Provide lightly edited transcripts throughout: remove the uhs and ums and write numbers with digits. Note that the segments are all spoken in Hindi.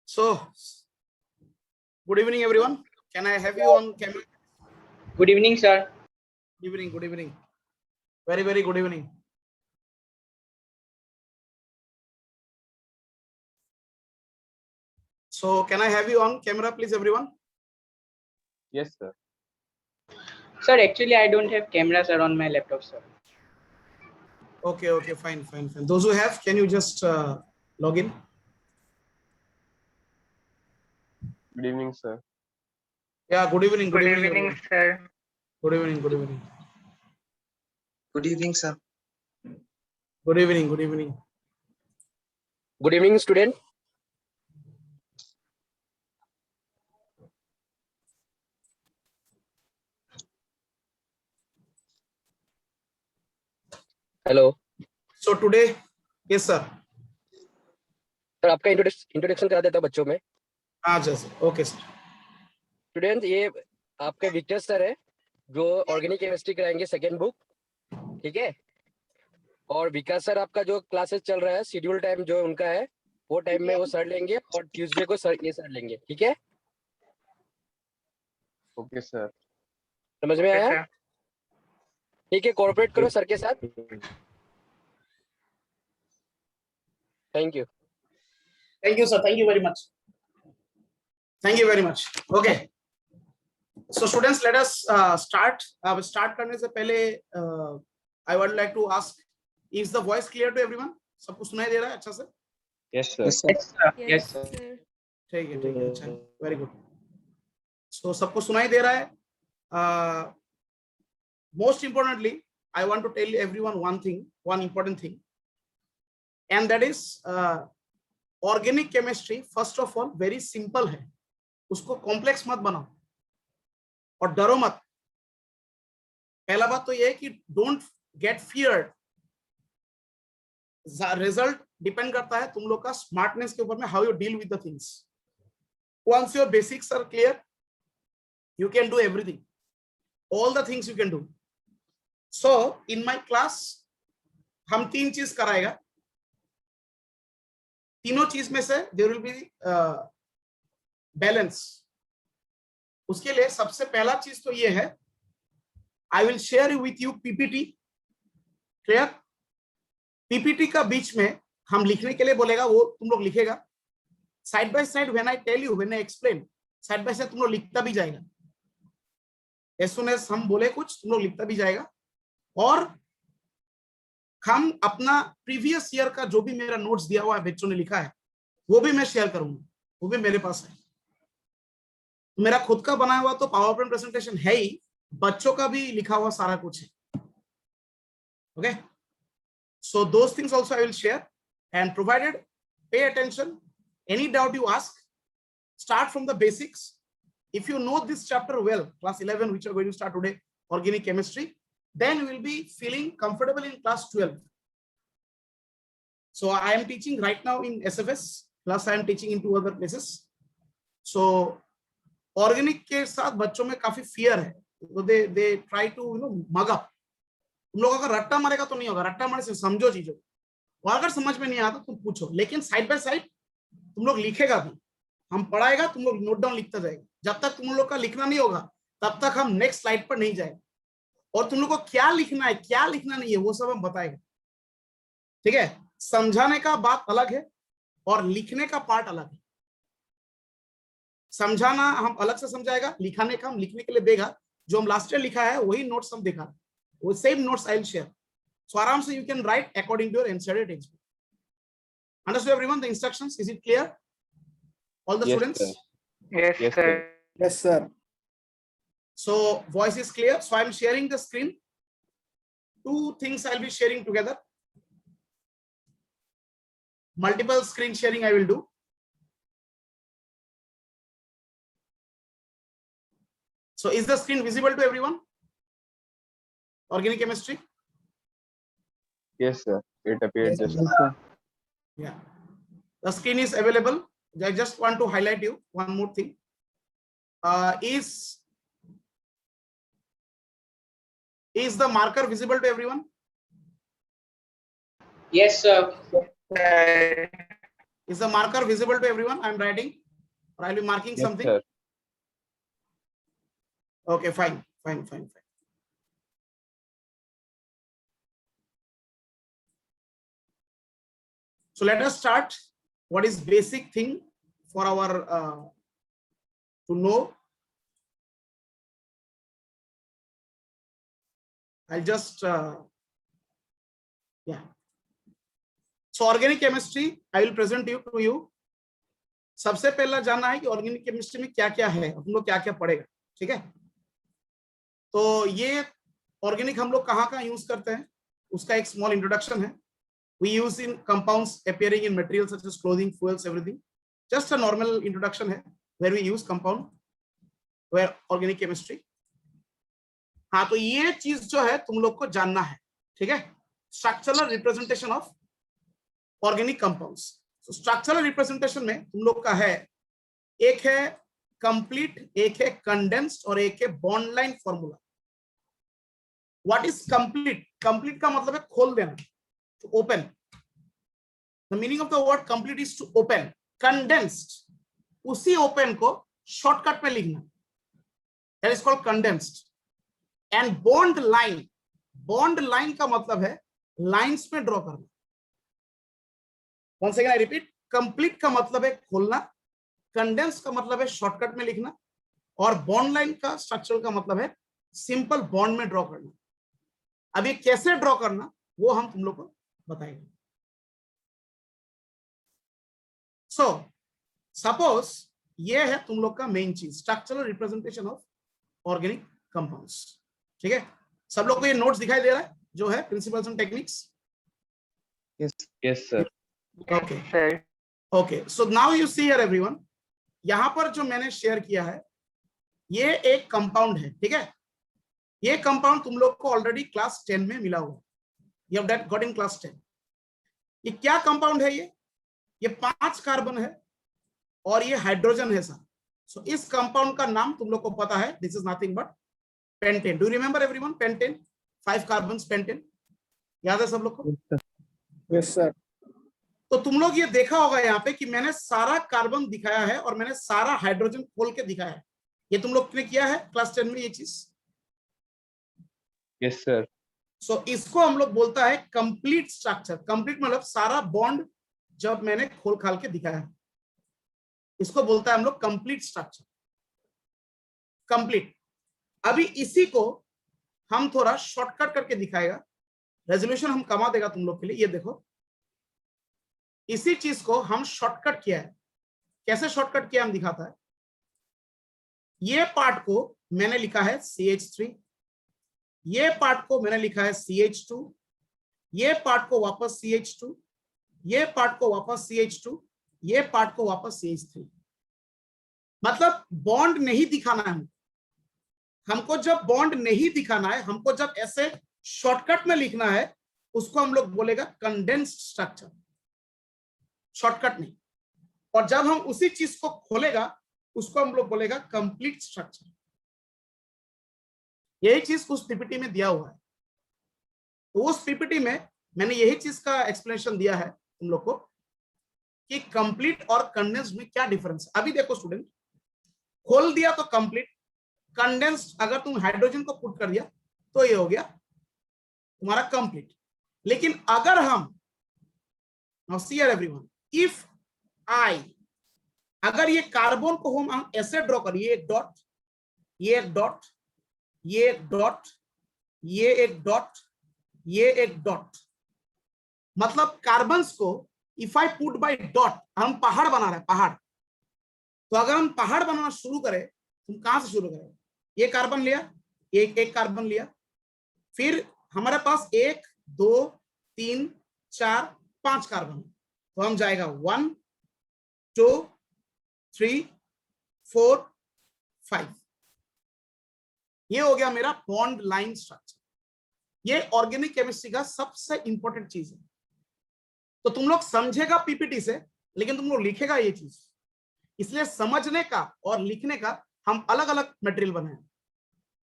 So, good evening, everyone. Can I have you on camera? Good evening, sir. Good evening. Good evening. Very, very good evening. So, can I have you on camera, please, everyone? Yes, sir. Sir, actually, I don't have camera, sir, on my laptop, sir. Okay, okay, fine, fine, fine. Those who have, can you just log in? Good evening, sir. Yeah, good evening. Good, evening, evening, everyone. sir. Good evening. Good evening. Good evening, sir. Good evening. Good evening. Good evening, student. Hello So today, yes, sir. Sir आपका इंट्रोडक्शन करा देता हूं बच्चों में. हाँ, जैसे ओके सर. स्टूडेंट, ये आपके विक्टर सर है जो ऑर्गेनिक केमिस्ट्री कराएंगे सेकेंड बुक. ठीक है. और विकास सर आपका जो क्लासेस चल रहा है शेड्यूल टाइम जो उनका है वो टाइम में वो सर लेंगे और ट्यूसडे को सर ये सर लेंगे. ठीक है. Okay sir. समझ में आया? ठीक है. कोऑपरेट करो सर के साथ. Thank you. Thank you, sir. Thank you very much. Thank you very much. Okay. So students, let us start. Start करने से पहले I would like to ask, is the voice clear to everyone? सबको सुनाई दे रहा है अच्छा से? Yes, sir. Yes, sir. Yes, sir. ठीक है अच्छा. Very good. So सबको सुनाई दे रहा है. Most importantly, I want to tell everyone one important thing, and that is organic chemistry. First of all, very simple है. उसको कॉम्प्लेक्स मत बनाओ और डरो मत. पहला बात तो ये है कि don't get feared. Result depend करता है तुम लोग का स्मार्टनेस के ऊपर में, how you deal with the things. Once your basics are clear, you can do everything. All the things you can do. So in my class हम 3 चीज कराएगा. तीनों चीज में से देयर विल बी बैलेंस. उसके लिए सबसे पहला चीज तो ये है, आई will share with you PPT. Clear? PPT का बीच में हम लिखने के लिए बोलेगा, वो तुम लोग लिखेगा. Side by side when I tell you, when I explain, side by side तुम लोग लिखता भी जाएगा. एज सून एज हम बोले कुछ तुम लोग लिखता भी जाएगा. और हम अपना प्रीवियस ईयर का जो भी मेरा नोट्स दिया हुआ है, बच्चों ने लिखा है, वो भी मैं शेयर करूंगा, वो भी मेरे पास है। मेरा खुद का बनाया हुआ तो पावर पॉइंट प्रेजेंटेशन है ही, बच्चों का भी लिखा हुआ सारा कुछ है। Okay, so those things also I will share, and provided pay attention, any doubt you ask, start from the basics. If you know this chapter well, class 11 which are going to start today, organic chemistry, then you will be feeling comfortable in class 12. So I am teaching right now in SFS, plus I am teaching in 2 other places. So organic के साथ बच्चों में काफी fear है, तो they try to mug up. तुम लोग अगर रट्टा मारेगा तो नहीं होगा, रट्टा मारने से समझो चीजों, और अगर समझ में नहीं आता तुम पूछो, लेकिन साइड बाय साइड तुम लोग लिखेगा भी, हम पढ़ाएगा, तुम लोग नोट डाउन लिखता जाएगा। जब तक तुम लोग का लिखना नहीं होगा तब तक हम नेक्स्ट स्लाइड पर नहीं जाएंगे, और तुम लोग को क्या लिखना है क्या लिखना नहीं है वो सब हम बताएंगे। ठीक है, समझाने का बात अलग है और लिखने का पार्ट अलग है। समझाना हम अलग से समझाएगा, लिखाने का हम लिखने के लिए देगा, जो हम लास्ट ईयर लिखा है वही नोट्स हम देखा, वो same notes I will share, so आराम से you can write according to your NCERT textbook. Understood everyone the instructions? Is it clear all the Yes, students? sir. Yes, Yes, sir. sir. Yes, sir. So voice is clear, so I'm sharing the screen. Two things I'll be sharing together. Multiple screen sharing I will do. So is the screen visible to everyone? Organic chemistry? Yes, sir. It appeared Yes, just. sir. Yeah, the screen is available. I just want to highlight you one more thing. Is the marker visible to everyone? Yes, sir. Is the marker visible to everyone? I'm writing, or I'll be marking Yes, something. sir. Okay, fine. So let us start. What is basic thing for our to know? I'll just yeah. So organic chemistry I will present to you. सबसे पहला जानना है कि ऑर्गेनिक केमिस्ट्री में क्या क्या है, हम लोग क्या क्या पढ़ेगा। ठीक है, तो ये ऑर्गेनिक हम लोग कहाँ कहाँ यूज करते हैं उसका एक स्मॉल इंट्रोडक्शन है। We use in compounds appearing in materials such as clothing, fuels, everything. Just a normal introduction है where we use compound, where organic chemistry. हाँ, तो ये चीज जो है तुम लोग को जानना है। ठीक है, structural representation of organic compounds. तो स्ट्रक्चरल रिप्रेजेंटेशन में तुम लोग का है, एक है कंप्लीट, एक है कंडेंस्ड और एक है bond line formula. What is complete? Complete का मतलब है खोल देना, to open. The meaning of the word complete is to open. Condensed, उसी open को shortcut में लिखना, that is called condensed. And bond line, bond line का मतलब है lines में draw करना। Once again I repeat, complete का मतलब है खोलना, condensed का मतलब है shortcut में लिखना, और bond line का structure का मतलब है simple bond में draw करना। अब ये कैसे draw करना वो हम तुम लोग को बताएंगे। सो सपोज ये है तुम लोग का मेन चीज, structural representation of organic compounds. ठीक है, सब लोग को ये नोट्स दिखाई दे रहा है जो है principles and techniques? Yes, sir. Okay Sir. Okay, so now you see here everyone, यहां पर जो मैंने शेयर किया है ये एक कंपाउंड है। ठीक है, ये कंपाउंड तुम लोग को ऑलरेडी क्लास 10 में मिला हुआ है, you have that got in class 10. ये क्या कंपाउंड है? ये 5 कार्बन है और ये हाइड्रोजन है सर। सो इस कंपाउंड का नाम तुम लोग को पता है, this is nothing but pentane. Do you remember everyone? Pentane, 5 carbons, pentane, याद है सब लोग को? Yes, sir. तो तुम लोग ये देखा होगा यहाँ पे कि मैंने सारा कार्बन दिखाया है और मैंने सारा हाइड्रोजन खोल के दिखाया है। ये तुम लोग ने किया है क्लास 10 में ये चीज? Yes, sir. सो इसको हम लोग बोलता है कंप्लीट स्ट्रक्चर। कंप्लीट मतलब सारा बॉन्ड जब मैंने खोल खाल के दिखाया है, इसको बोलता है हम लोग कंप्लीट स्ट्रक्चर, कंप्लीट। अभी इसी को हम थोड़ा शॉर्टकट करके दिखाएगा रेजोल्यूशन हम कमा देगा तुम लोग के लिए। ये देखो, इसी चीज को हम शॉर्टकट किया है। कैसे शॉर्टकट किया हम दिखाता है। ये पार्ट को मैंने लिखा है CH3, ये पार्ट को मैंने लिखा है CH2, ये पार्ट को वापस CH2, ये पार्ट को वापस CH2, ये पार्ट को वापस CH3। मतलब बॉन्ड नहीं दिखाना है हमको। जब बॉन्ड नहीं दिखाना है हमको, जब ऐसे शॉर्टकट में लिखना है, उसको हम लोग बोलेगा कंडेंस्ड स्ट्रक्चर, शॉर्टकट नहीं। और जब हम उसी चीज को खोलेगा, उसको हम लोग बोलेगा कंप्लीट स्ट्रक्चर। यही चीज उस पीपीटी में दिया हुआ है। तो उस पीपीटी में मैंने यही चीज का एक्सप्लेनेशन दिया है तुम लोग को कि कंप्लीट और कंडेंस्ड में क्या डिफरेंस है। अभी देखो स्टूडेंट, खोल दिया तो कंप्लीट, कंडेंस्ड अगर तुम हाइड्रोजन को पुट कर दिया तो ये हो गया तुम्हारा कंप्लीट। लेकिन अगर हम, now see here everyone, if I, अगर ये कार्बन को हम ऐसे ड्रॉ करें, ये एक डॉट, ये एक डॉट, ये एक डॉट, ये एक डॉट, ये एक डॉट, मतलब कार्बन्स को if I put buy dot, हम पहाड़ बना रहे हैं, पहाड़। तो अगर हम पहाड़ बनाना शुरू करें, तुम कहां से शुरू करें? ये कार्बन लिया, एक कार्बन लिया, फिर हमारे पास 1 2 3 4 5 कार्बन, तो हम जाएगा 1 2 3 4 5। ये हो गया मेरा बॉन्ड लाइन स्ट्रक्चर। ये ऑर्गेनिक केमिस्ट्री का सबसे इंपॉर्टेंट चीज है। तो तुम लोग समझेगा पीपीटी से, लेकिन तुम लोग लिखेगा ये चीज। इसलिए समझने का और लिखने का हम अलग अलग मटेरियल बनाए,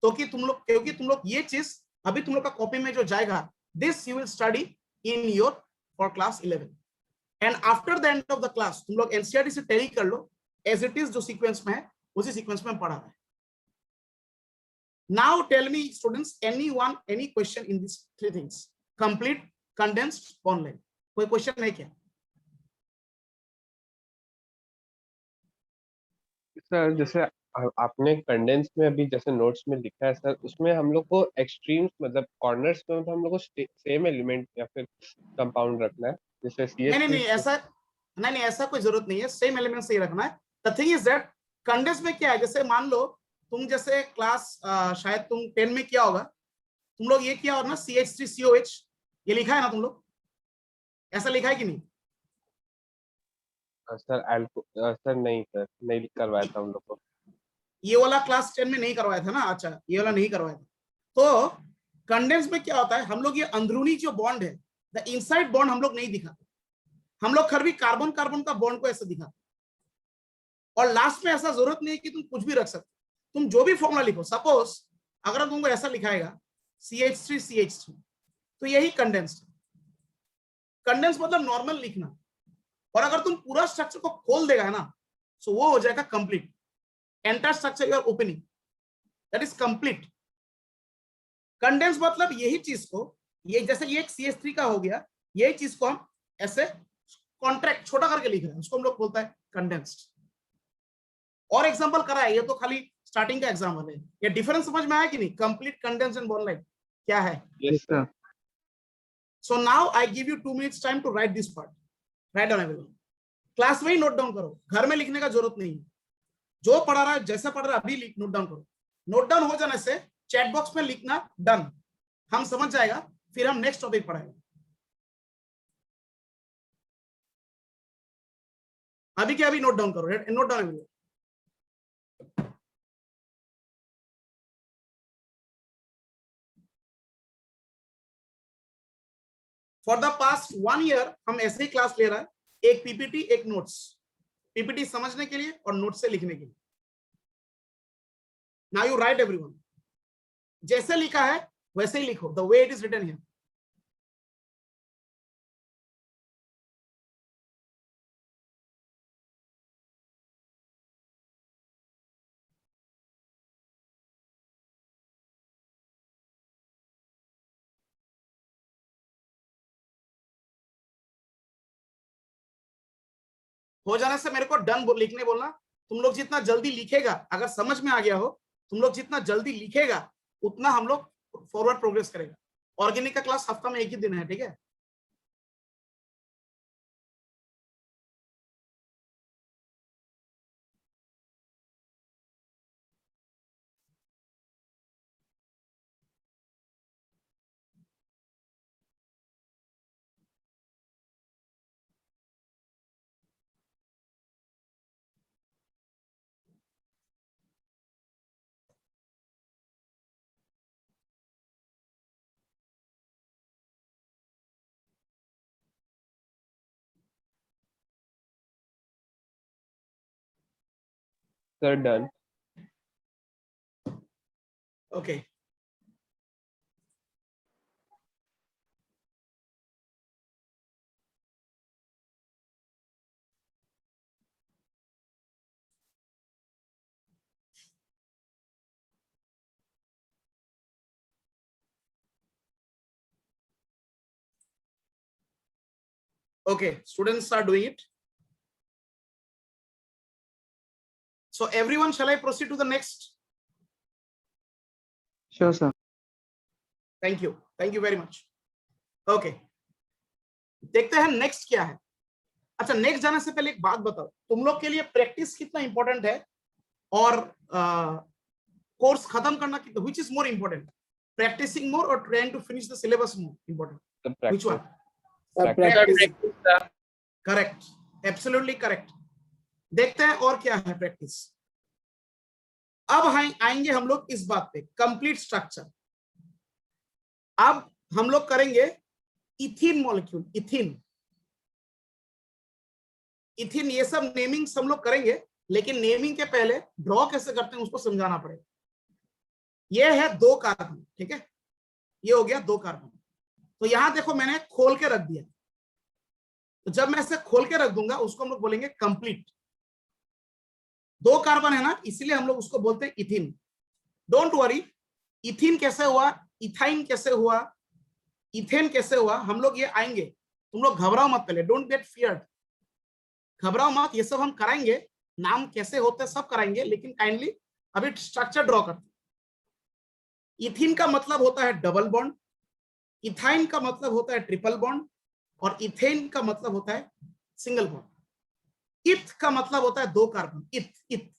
तो कि तुम लोग, क्योंकि तुम लोग ये चीज अभी तुम लोग का कॉपी में जो जाएगा, this you will study in your for class 11 and after the end of the class तुम लोग एनसीईआरटी से टैली कर लो एज इट इज, जो सीक्वेंस में है उसी सीक्वेंस में पढ़ा है। Now tell me students, any question in these three things: complete, condensed, bond line? कोई क्वेश्चन है क्या? सर जैसे आपने कंडेंस में अभी जैसे नोट्स में लिखा है सर, उसमें हम लोग को एक्सट्रीम्स मतलब कॉर्नर्स में मतलब हम लोग को सेम एलिमेंट या फिर कंपाउंड रखना है, जैसे नहीं ऐसा नहीं, ऐसा कोई जरूरत नहीं है, सेम एलिमेंट से ही रखना है। The thing is that condense में क्या है, जैसे मान लो तुम जैसे क्लास शायद तुम 10 में किया होगा, तुम लोग ये किया होगा ना, CH3COH, ये लिखा है ना तुम लोग, ऐसा लिखा है कि नहीं? सर सर नहीं करवाया था हम लोग को। ये वाला क्लास 10 में नहीं करवाया था ना? अच्छा, ये वाला नहीं करवाया था। तो कंडेंस में क्या होता है, हम लोग ये अंदरूनी जो बॉन्ड है, द इनसाइड बॉन्ड हम लोग नहीं दिखाते। हम लोग खर भी कार्बन कार्बन का बॉन्ड को ऐसे दिखाते, और लास्ट में ऐसा जरूरत नहीं है कि तुम कुछ भी रख सकते। तुम जो भी फॉर्मूला लिखो, सपोज अगर तुमको ऐसा लिखाएगा CH3CH3, तो यही कंडेंस्ड। कंडेंस मतलब नॉर्मल लिखना, और अगर तुम पूरा स्ट्रक्चर को खोल देगा ना, सो वो हो जाएगा complete. Entire structure you are opening, that is complete. Condense मतलब यही चीज को, ये जैसे ये एक CH3 का हो गया, यही चीज को हम ऐसे कॉन्ट्रैक्ट छोटा करके लिख रहे हैं, उसको हम लोग बोलता है कंडेंस्ड। और एग्जांपल करा है, ये तो खाली स्टार्टिंग का एग्जांपल है। ये डिफरेंस समझ में आया कि नहीं? Complete, condense and bond line क्या है? Yes sir. So now I give you 2 minutes time to write this part. Write down everyone, class में ही नोट डाउन करो, घर में लिखने का जरूरत नहीं है। जो पढ़ा रहा है, जैसा पढ़ रहा है अभी नोट डाउन करो। नोट डाउन हो जाने से चैट बॉक्स में लिखना, डन, हम समझ जाएगा, फिर हम नेक्स्ट टॉपिक पढ़ाएंगे। अभी क्या, अभी नोट डाउन करो, note down everyone. For the past 1 year हम ऐसे ही क्लास ले रहा है, एक पीपीटी एक नोट्स, पीपीटी समझने के लिए और नोट से लिखने के लिए। नाउ यू राइट एवरीवन, जैसे लिखा है वैसे ही लिखो, the way it is written here. हो जाने से मेरे को डन लिखने बोलना। तुम लोग जितना जल्दी लिखेगा, अगर समझ में आ गया हो, तुम लोग जितना जल्दी लिखेगा उतना हम लोग फॉरवर्ड प्रोग्रेस करेगा। ऑर्गेनिक का क्लास हफ्ता में एक ही दिन है, ठीक है? Sir done. Okay, okay, students are doing it. So everyone, shall I proceed to the next? Sure, sir. Thank you very much. Okay, देखते हैं नेक्स्ट क्या है। अच्छा, नेक्स्ट जाने से पहले एक बात बताओ, तुम लोग के लिए प्रैक्टिस कितना इंपॉर्टेंट है और कोर्स खत्म करना कितना, which is more important, practicing more or trying to finish the syllabus more important? Which one? Practice. Correct, absolutely correct. देखते हैं और क्या है प्रैक्टिस। अब आएंगे हम लोग इस बात पे, कंप्लीट स्ट्रक्चर। अब हम लोग करेंगे इथीन मॉलिक्यूल, इथीन ये सब नेमिंग्स हम लोग करेंगे, लेकिन नेमिंग के पहले ड्रॉ कैसे करते हैं उसको समझाना पड़ेगा। ये है 2 कार्बन, ठीक है, ये हो गया 2 कार्बन। तो यहां देखो मैंने खोल के रख दिया, तो जब मैं इसे खोल के रख दूंगा उसको हम लोग बोलेंगे कंप्लीट। 2 कार्बन है ना, इसलिए हम लोग उसको बोलते हैं इथीन। डोंट वरी, इथीन कैसे हुआ, इथाइन कैसे हुआ, इथेन कैसे हुआ, हम लोग ये आएंगे। तुम लोग घबराओ मत पहले, डोंट गेट फियर्ड, घबराओ मत, ये सब हम कराएंगे, नाम कैसे होते सब कराएंगे, लेकिन काइंडली अभी स्ट्रक्चर ड्रॉ करते हैं। इथीन का मतलब होता है डबल बॉन्ड, इथाइन का मतलब होता है ट्रिपल बॉन्ड, और इथेन का मतलब होता है सिंगल बॉन्ड। इथ का मतलब होता है 2 कार्बन, इथ।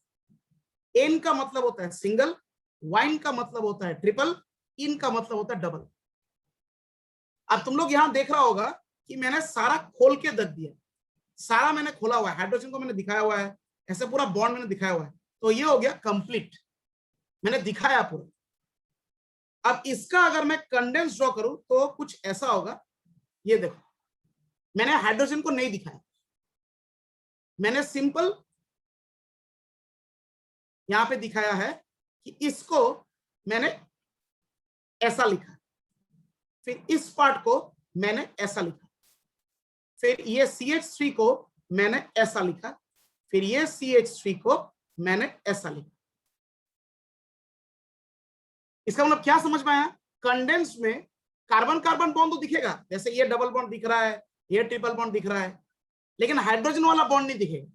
एन का मतलब होता है सिंगल, वाइन का मतलब होता है ट्रिपल, इन का मतलब होता है डबल। अब तुम लोग यहां देख रहा होगा कि मैंने सारा खोल के रख दिया, सारा मैंने खोला हुआ है, हाइड्रोजन को मैंने दिखाया हुआ है, ऐसे पूरा बॉन्ड मैंने दिखाया हुआ है, तो ये हो गया कंप्लीट, मैंने दिखाया पूरा। अब इसका अगर मैं कंडेंस ड्रॉ करूं तो कुछ ऐसा होगा, ये देखो मैंने हाइड्रोजन को नहीं दिखाया, मैंने सिंपल यहां पे दिखाया है कि इसको मैंने ऐसा लिखा, फिर इस पार्ट को मैंने ऐसा लिखा, फिर ये CH3 को मैंने ऐसा लिखा, फिर ये CH3 को मैंने ऐसा लिखा। इसका मतलब क्या समझ में आया? कंडेंस में कार्बन कार्बन बॉन्ड तो दिखेगा, जैसे ये डबल बॉन्ड दिख रहा है, ये ट्रिपल बॉन्ड दिख रहा है, लेकिन हाइड्रोजन वाला बॉन्ड नहीं दिखेगा।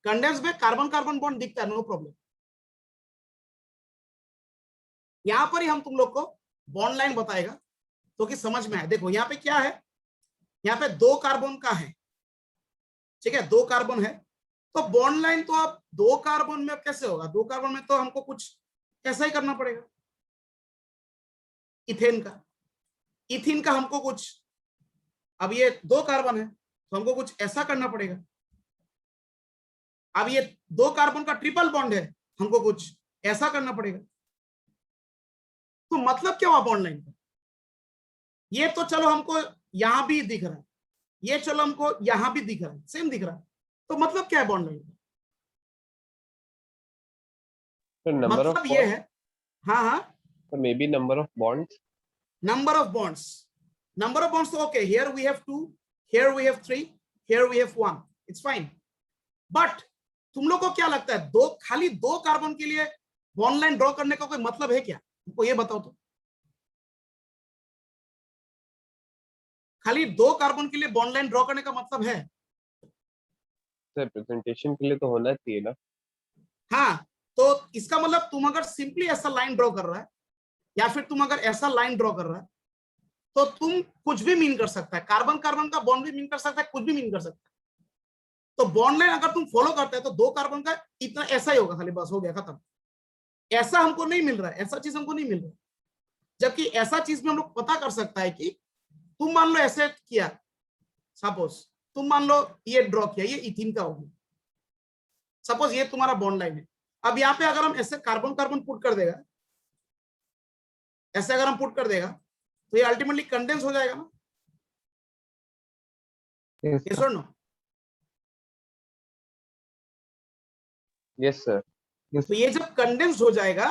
कंडेंस में कार्बन कार्बन बॉन्ड दिखता है, नो प्रॉब्लम। यहां पर ही हम तुम लोग को बॉन्ड लाइन बताएगा तो कि समझ में आए। देखो यहाँ पे क्या है, यहाँ पे 2 कार्बन का है, ठीक है, 2 कार्बन है, तो बॉन्ड लाइन तो आप 2 कार्बन में कैसे होगा, 2 कार्बन में तो हमको कुछ ऐसा ही करना पड़ेगा। इथेन का, इथीन का हमको कुछ, अब ये 2 कार्बन है तो हमको कुछ ऐसा करना पड़ेगा। अब ये 2 कार्बन का ट्रिपल बॉन्ड है, हमको कुछ ऐसा करना पड़ेगा। तो मतलब क्या हुआ बॉन्ड लाइन का? ये तो चलो हमको यहां भी दिख रहा है, ये चलो हमको यहां भी दिख रहा है, सेम दिख रहा है, तो मतलब क्या है बॉन्ड लाइन का? मतलब ये है, हाँ, so maybe number of bonds, number of bonds तो okay, here we have 2, here we have 3, here we have 1, it's fine, but तुम लोग को क्या लगता है, खाली 2 कार्बन के लिए बॉन्ड लाइन ड्रॉ करने का कोई मतलब है क्या? तुमको ये बताओ तो, खाली 2 कार्बन के लिए बॉन्ड लाइन ड्रॉ करने का मतलब है? सर प्रेजेंटेशन के लिए तो होना चाहिए ना। हाँ, तो इसका मतलब तुम अगर सिंपली ऐसा लाइन ड्रॉ कर रहा है, या फिर तुम अगर ऐसा लाइन ड्रॉ कर रहा है, तो तुम कुछ भी मीन कर सकता है, कार्बन कार्बन का बॉन्ड भी मीन कर सकता है, कुछ भी मीन कर सकता है। तो बॉन्ड लाइन अगर तुम फॉलो करते हैं तो 2 कार्बन का इतना ऐसा ही होगा, खाली बस हो गया खत्म। ऐसा हमको नहीं मिल रहा है, ऐसा चीज हमको नहीं मिल रहा है। जबकि ऐसा चीज में हम लोग पता कर सकता है कि तुम मान लो ऐसे किया, सपोज तुम मान लो ये ड्रॉ किया, ये इथीन का होगा, सपोज ये तुम्हारा बॉन्ड लाइन है। अब यहाँ पे अगर हम ऐसे कार्बन कार्बन पुट कर देगा, ऐसे अगर हम पुट कर देगा तो ये अल्टीमेटली कंडेंस हो जाएगा ना, यस और नो? Yes sir. तो ये जब कंडेंस हो जाएगा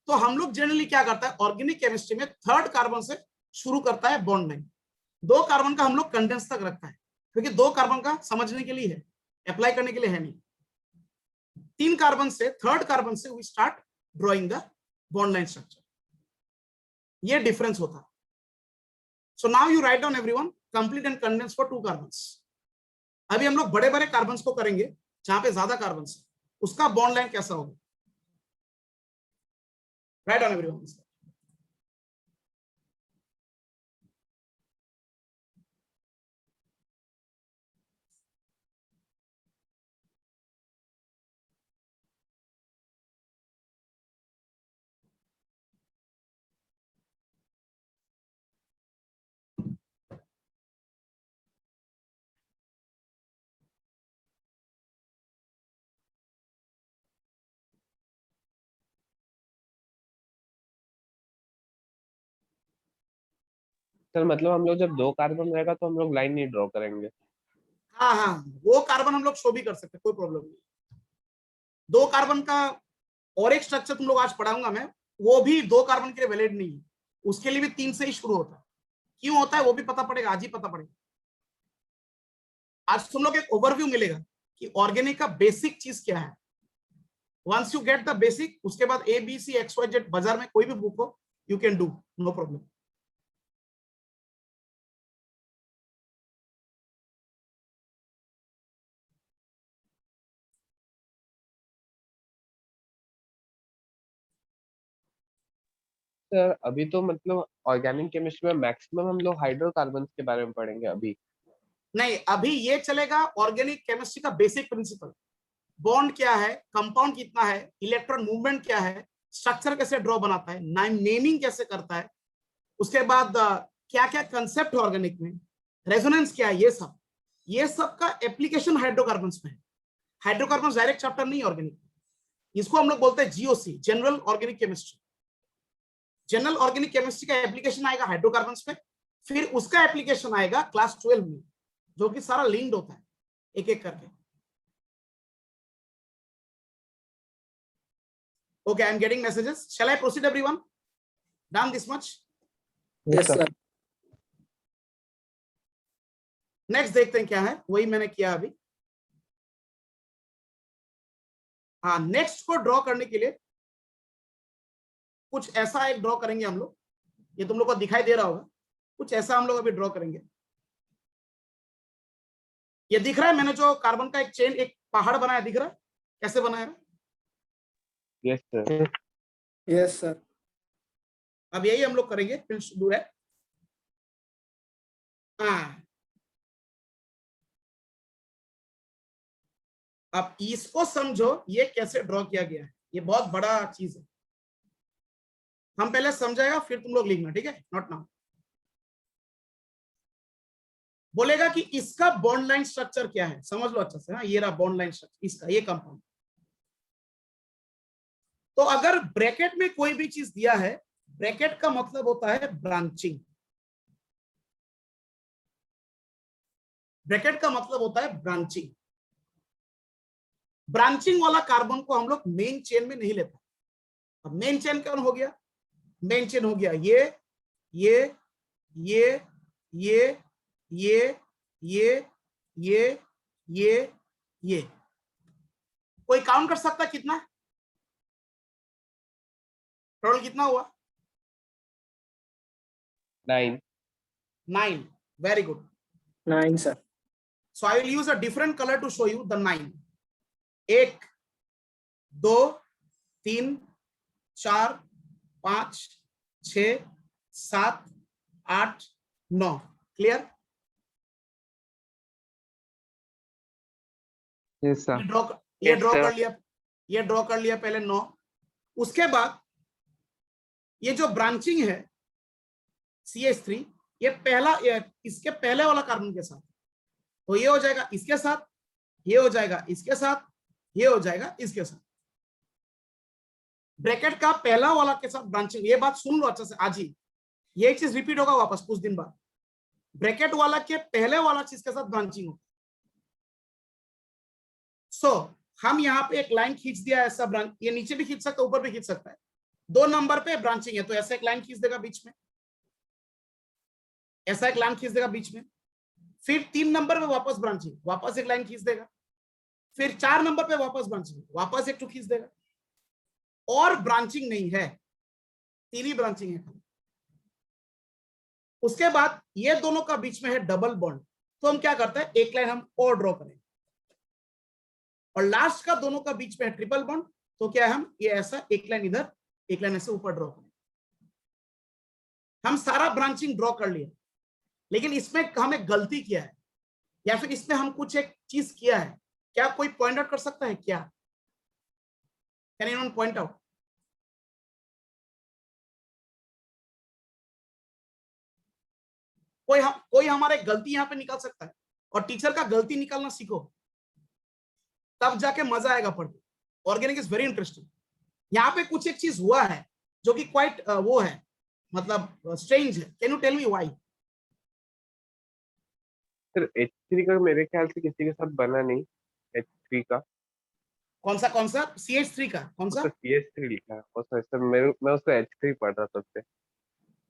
तो हम लोग जनरली क्या करता है, ऑर्गेनिक केमिस्ट्री में 3rd कार्बन से शुरू करता है बॉन्ड लाइन। 2 कार्बन का हम लोग कंडेंस तक रखता है, क्योंकि 2 कार्बन का समझने के लिए है, अप्लाई करने के लिए है नहीं। 3 कार्बन से 3rd कार्बन से we start drawing the bond line structure. ये डिफरेंस होता है। So now you write down everyone complete and condense for 2 carbons. अभी हम लोग बड़े बड़े कार्बन्स को करेंगे जहां पे ज्यादा कार्बन्स है, उसका बॉन्ड लाइन कैसा होगा। Right down everyone. सर मतलब हम लोग जब 2 कार्बन रहेगा तो हम लोग लाइन नहीं ड्रॉ करेंगे। हाँ हाँ, वो कार्बन हम लोग शो भी कर सकते हैं, कोई प्रॉब्लम नहीं। 2 कार्बन का और एक स्ट्रक्चर तुम लोग आज पढ़ाऊंगा मैं, वो भी 2 कार्बन के लिए वैलिड नहीं है, उसके लिए भी 3 से ही शुरू होता है। क्यों होता है वो भी पता पड़ेगा, आज ही पता पड़ेगा। आज तुम लोग एक ओवरव्यू मिलेगा कि ऑर्गेनिक का बेसिक चीज क्या है। Once you get the basic, उसके बाद ABC XYZ बाजार में कोई भी बुक हो, you can do, no problem. Sir अभी तो मतलब ऑर्गेनिक केमिस्ट्री में मैक्सिमम हम लोग हाइड्रोकार्बन के बारे में पढ़ेंगे अभी। नहीं, अभी ये चलेगा ऑर्गेनिक केमिस्ट्री का बेसिक प्रिंसिपल। बॉन्ड क्या है, कंपाउंड कितना है, इलेक्ट्रॉन मूवमेंट क्या है, स्ट्रक्चर कैसे ड्रॉ बनाता है, नेमिंग कैसे करता है, उसके बाद क्या क्या कंसेप्ट है ऑर्गेनिक में, रेजोनेंस क्या है, ये सब का एप्लीकेशन हाइड्रोकार्बन्स में है। हाइड्रोकार्बन्स डायरेक्ट चैप्टर नहीं ऑर्गेनिक, इसको हम लोग बोलते हैं GOC, general organic chemistry. General organic chemistry का एप्लीकेशन आएगा हाइड्रोकार्बन्स में, फिर उसका एप्लीकेशन आएगा क्लास 12 में, जो कि सारा लिंक्ड होता है एक एक करके। Okay, I'm getting messages. Shall I proceed, everyone? Done this much? Yes, sir. Next देखते हैं क्या है, वही मैंने किया अभी। हाँ, नेक्स्ट को ड्रॉ करने के लिए कुछ ऐसा एक ड्रॉ करेंगे हम लोग। ये तुम लोग को दिखाई दे रहा होगा, कुछ ऐसा हम लोग अभी ड्रॉ करेंगे। ये दिख रहा है, मैंने जो कार्बन का एक चेन, एक पहाड़ बनाया, दिख रहा है कैसे बनाया? Yes sir. Yes, sir. अब यही हम लोग करेंगे, फिर दूर है। हाँ, अब इसको समझो, ये कैसे ड्रॉ किया गया है, ये बहुत बड़ा चीज है। हम पहले समझाएगा, फिर तुम लोग लिखना, ठीक है? Not now. बोलेगा कि इसका बॉन्ड लाइन स्ट्रक्चर क्या है, समझ लो अच्छे से। हाँ, ये रहा बॉन्ड लाइन स्ट्रक्चर इसका, ये कंपाउंड। तो अगर ब्रैकेट में कोई भी चीज दिया है, ब्रैकेट का मतलब होता है ब्रांचिंग। ब्रैकेट का मतलब होता है ब्रांचिंग। ब्रांचिंग वाला कार्बन को हम लोग मेन चेन में नहीं लेते। अब मेन चेन कौन हो गया? मेन चेन हो गया ये ये ये ये ये ये। कोई काउंट कर सकता है कितना? टोटल कितना हुआ? 9। 9. Very good. 9, sir. So I will use a different color to show you the 9. 1 2 3 4 5 6 7 8 9, clear? Yes sir. ये Yes, ड्रॉ sir. कर लिया, ये ड्रॉ कर लिया पहले 9। उसके बाद ये जो ब्रांचिंग है CH3, ये इसके पहले वाला कार्बन के साथ, तो ये हो जाएगा इसके साथ, ये हो जाएगा इसके साथ, ये हो जाएगा इसके साथ। ब्रैकेट का पहला वाला के साथ ब्रांचिंग, ये बात सुन लो अच्छा से आज ही, ये चीज रिपीट होगा वापस कुछ दिन बाद। ब्रैकेट वाला के पहले वाला चीज के साथ ब्रांचिंग होगा। सो हम यहाँ पे एक लाइन खींच दिया ऐसा, ब्रांच ये नीचे भी खींच सकता है, ऊपर भी खींच सकता है। 2 नंबर पे ब्रांचिंग है तो ऐसा एक लाइन खींच देगा बीच में, ऐसा एक लाइन खींच देगा बीच में। फिर 3 नंबर पे वापस ब्रांचिंग, वापस एक लाइन खींच देगा। फिर 4 नंबर पे वापस ब्रांचिंग, वापस एक खींच देगा। और ब्रांचिंग नहीं है, 3 ही ब्रांचिंग है। उसके बाद ये दोनों का बीच में है डबल बॉन्ड, तो हम क्या करते हैं, एक लाइन हम और ड्रॉ करेंगे। और लास्ट का दोनों का बीच में है ट्रिपल बॉन्ड, तो क्या है, हम ये ऐसा एक लाइन इधर, एक लाइन ऐसे ऊपर ड्रॉ करेंगे। हम सारा ब्रांचिंग ड्रॉ कर लिया, लेकिन इसमें हमें गलती किया है, या फिर इसमें हम कुछ एक चीज किया है। क्या कोई पॉइंट आउट कर सकता है क्या? Can anyone point out? कोई हमारे गलती यहाँ पे निकाल सकता है? और टीचर का गलती निकालना सीखो, तब जाके मजा आएगा पढ़ के। Organic is very interesting. यहाँ पे कुछ एक चीज हुआ है जो कि क्वाइट वो है, मतलब स्ट्रेंज है। Can you tell me why? Sir H3 का मेरे ख्याल से किसी के साथ बना नहीं, H3 का। कौन सा CH3 का कौन सा? उसका CH3 लिखा है और सर मैं उसका H3 पढ़ रहा था उससे।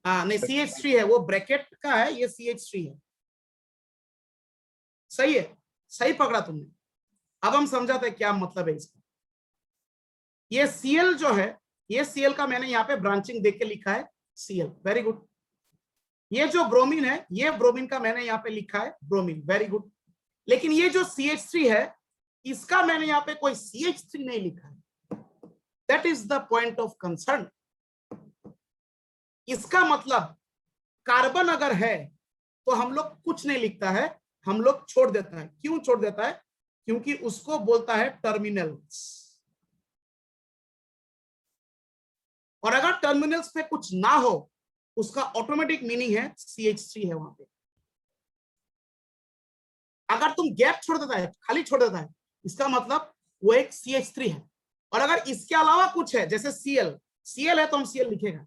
हाँ नहीं, CH3 है वो, ब्रैकेट का है, ये CH3 है। सही है, सही पकड़ा तुमने। अब हम समझाते हैं क्या मतलब है इसका। ये Cl जो है, ये Cl का मैंने यहाँ पे ब्रांचिंग देख के लिखा है Cl, वेरी गुड। ये जो ब्रोमीन है, ये ब्रोमीन का मैंने यहाँ पे लिखा है ब्रोमीन, वेरी गुड। लेकिन ये जो CH3 है, इसका मैंने यहाँ पे कोई CH3 नहीं लिखा है। That is the point of concern. इसका मतलब कार्बन अगर है तो हम लोग कुछ नहीं लिखता है, हम लोग छोड़ देता है। क्यों छोड़ देता है? क्योंकि उसको बोलता है टर्मिनल्स। और अगर टर्मिनल्स पे कुछ ना हो, उसका ऑटोमेटिक मीनिंग है CH3 है वहां पे। अगर तुम गैप छोड़ देता है, खाली छोड़ देता है, इसका मतलब वो एक CH3 है। और अगर इसके अलावा कुछ है, जैसे Cl है तो हम Cl लिखेगा,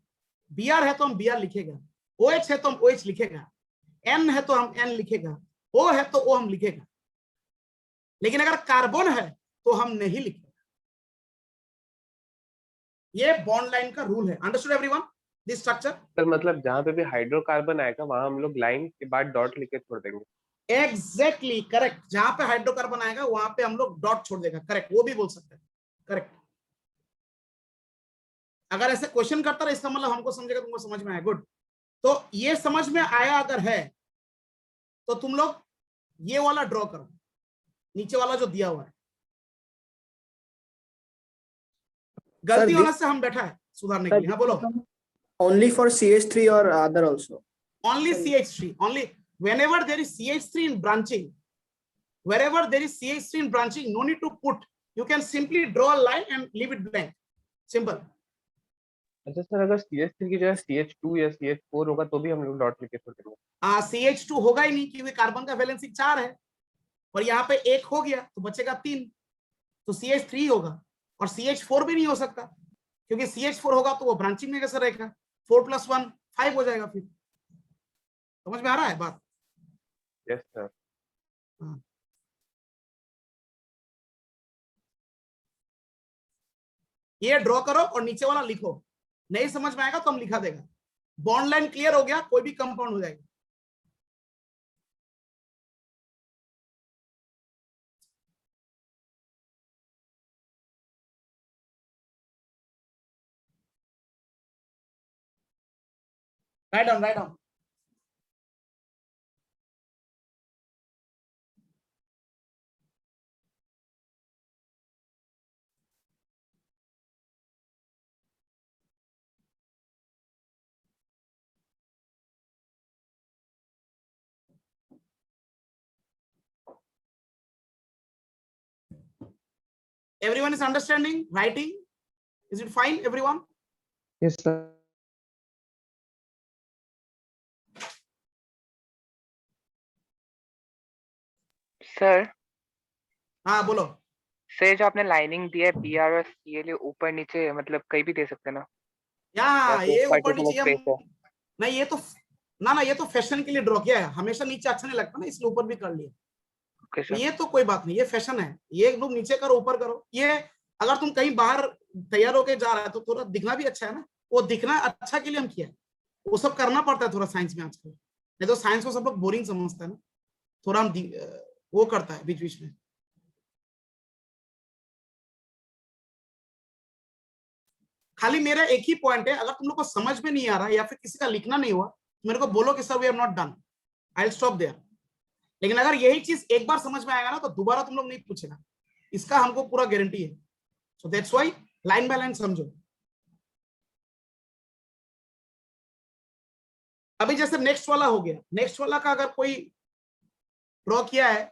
Br है तो हम Br लिखेगा, OH है तो हम OH लिखेगा, N है तो हम N लिखेगा, O है तो O हम लिखेगा। लेकिन अगर कार्बन है तो हम नहीं लिखेगा। ये बॉन्ड लाइन का रूल है। Understood everyone this structure? Sir मतलब जहाँ पे भी हाइड्रोकार्बन आएगा वहां हम लोग लाइन के बाद डॉट लिख के छोड़ देंगे। Exactly correct. जहां पे हाइड्रोकार्बन आएगा वहां पे हम लोग डॉट छोड़ देगा, करेक्ट, वो भी बोल सकते हैं, करेक्ट। अगर ऐसे क्वेश्चन करता रहे, इसका मतलब हमको समझेगा, तुमको समझ में आया, गुड। तो ये समझ में आया अगर है तो तुम लोग ये वाला ड्रॉ करो, नीचे वाला जो दिया हुआ है। गलती होने से हम बैठा है सुधारने के लिए। हाँ बोलो। Only for CH3 or other also? Only CH3, only whenever there is CH3 in branching, wherever there is CH3 in branching, no need to put, you can simply draw a line and leave it blank, simple. अच्छा सर, अगर CH3 की जगह CH2 या CH4 होगा तो भी हम लोग डॉट लिख के छोड़ देंगे? CH2 होगा ही नहीं, क्योंकि कार्बन का वैलेंसी 4 है और यहाँ पे 1 हो गया तो बचेगा 3, तो CH3 होगा। और CH4 भी नहीं हो सकता, क्योंकि CH4 होगा तो वो ब्रांचिंग में कैसे रहेगा, 4 + 1 5 हो जाएगा। फिर समझ में आ रहा है बात? Yes sir. ये ड्रॉ करो और नीचे वाला लिखो। नहीं समझ में आएगा तो हम लिखा देगा। बॉन्ड लाइन क्लियर हो गया, कोई भी कंपाउंड हो जाएगा। Write down. Everyone is understanding writing? Is it fine, everyone? Yes, sir. Sir हाँ बोलो। सर जो आपने लाइनिंग दिया है BR और CL ऊपर नीचे मतलब कहीं भी दे सकते हैं ना, या फिर ये ऊपर particular नीचे space है? नहीं, ये तो ना ये तो फैशन के लिए ड्रॉ किया है, हमेशा नीचे अच्छा नहीं लगता ना, इसलिए ऊपर भी कर लिया। ओके तो सर। ये तो कोई बात नहीं, ये फैशन है, ये लोग नीचे करो ऊपर करो। ये अगर तुम कहीं बाहर तैयार होके जा रहा है तो थोड़ा दिखना भी अच्छा है ना, वो दिखना अच्छा के लिए हम किया है, वो सब करना पड़ता है थोड़ा साइंस में आजकल, नहीं तो साइंस को सब लोग बोरिंग समझता है ना, थोड़ा हम वो करता है बीच बीच में। खाली मेरा एक ही पॉइंट है, अगर तुम लोग को समझ में नहीं आ रहा या फिर किसी का लिखना नहीं हुआ तो मेरे को बोलो कि sir we are not done, I will stop there. लेकिन अगर यही चीज एक बार समझ में आएगा ना तो दोबारा तुम लोग नहीं पूछेगा, इसका हमको पूरा गारंटी है। So that's why line by line समझो। अभी जैसे नेक्स्ट वाला हो गया, नेक्स्ट वाला का अगर कोई ड्रॉ किया है,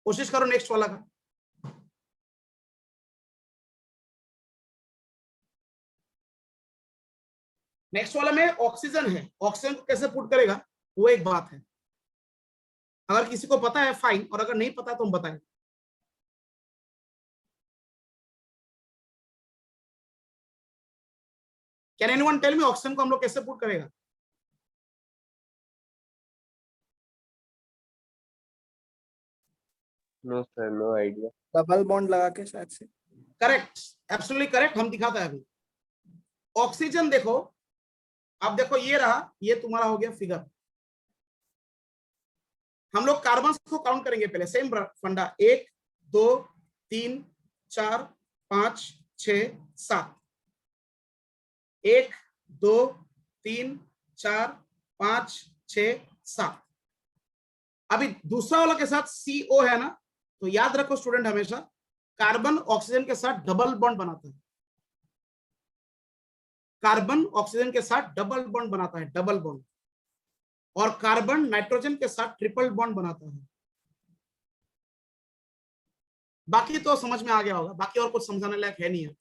कोशिश करो नेक्स्ट वाला का। नेक्स्ट वाला में ऑक्सीजन है, ऑक्सीजन को कैसे पुट करेगा वो एक बात है, अगर किसी को पता है फाइन, और अगर नहीं पता तो हम बताएं। Can anyone tell me oxygen को हम लोग कैसे पुट करेगा? No sir, no idea. Double bond लगा के शायद से। करेक्ट, एब्सोल्युटली करेक्ट, हम दिखाता है अभी। ऑक्सीजन देखो, अब देखो ये रहा, ये तुम्हारा हो गया फिगर। हम लोग कार्बन को काउंट करेंगे पहले, सेम फंडा, 1 2 3 4 5 6 7, 1 2 3 4 5 6 7। अभी दूसरा वाला के साथ CO है ना, तो याद रखो स्टूडेंट, हमेशा कार्बन ऑक्सीजन के साथ डबल बॉन्ड बनाता है, कार्बन ऑक्सीजन के साथ डबल बॉन्ड बनाता है, डबल बॉन्ड, और कार्बन नाइट्रोजन के साथ ट्रिपल बॉन्ड बनाता है। बाकी तो समझ में आ गया होगा, बाकी और कुछ समझाने लायक है नहीं है।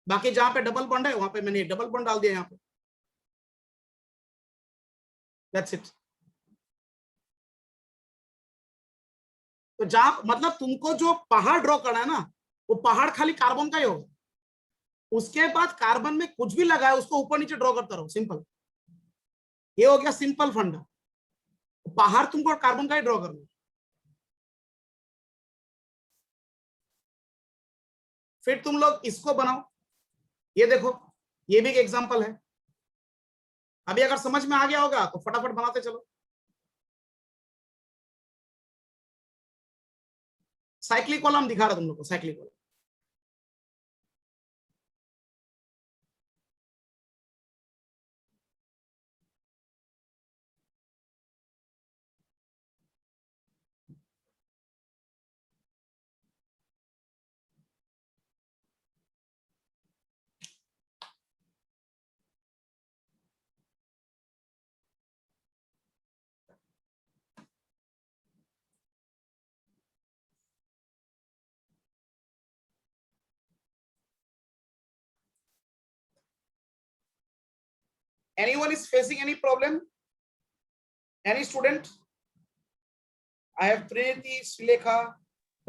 बाकी जहां पे डबल बॉन्ड है वहां पे मैंने डबल बॉन्ड डाल दिया यहाँ पे, दैट्स इट। तो जहां मतलब तुमको जो पहाड़ ड्रॉ करना है ना, वो पहाड़ खाली कार्बन का ही होगा, उसके बाद कार्बन में कुछ भी लगा है उसको ऊपर नीचे ड्रॉ करता रहो, सिंपल। ये हो गया सिंपल फंडा, पहाड़ तुमको कार्बन का ही ड्रॉ करना है। फिर तुम लोग इसको बनाओ, ये देखो, ये भी एक एग्जांपल है। अभी अगर समझ में आ गया होगा तो फटाफट बनाते चलो। साइक्लिक कॉलम दिखा रहा तुम लोग को, cyclic column. Anyone is facing any problem? Any student? I have Trinity, Srilekha.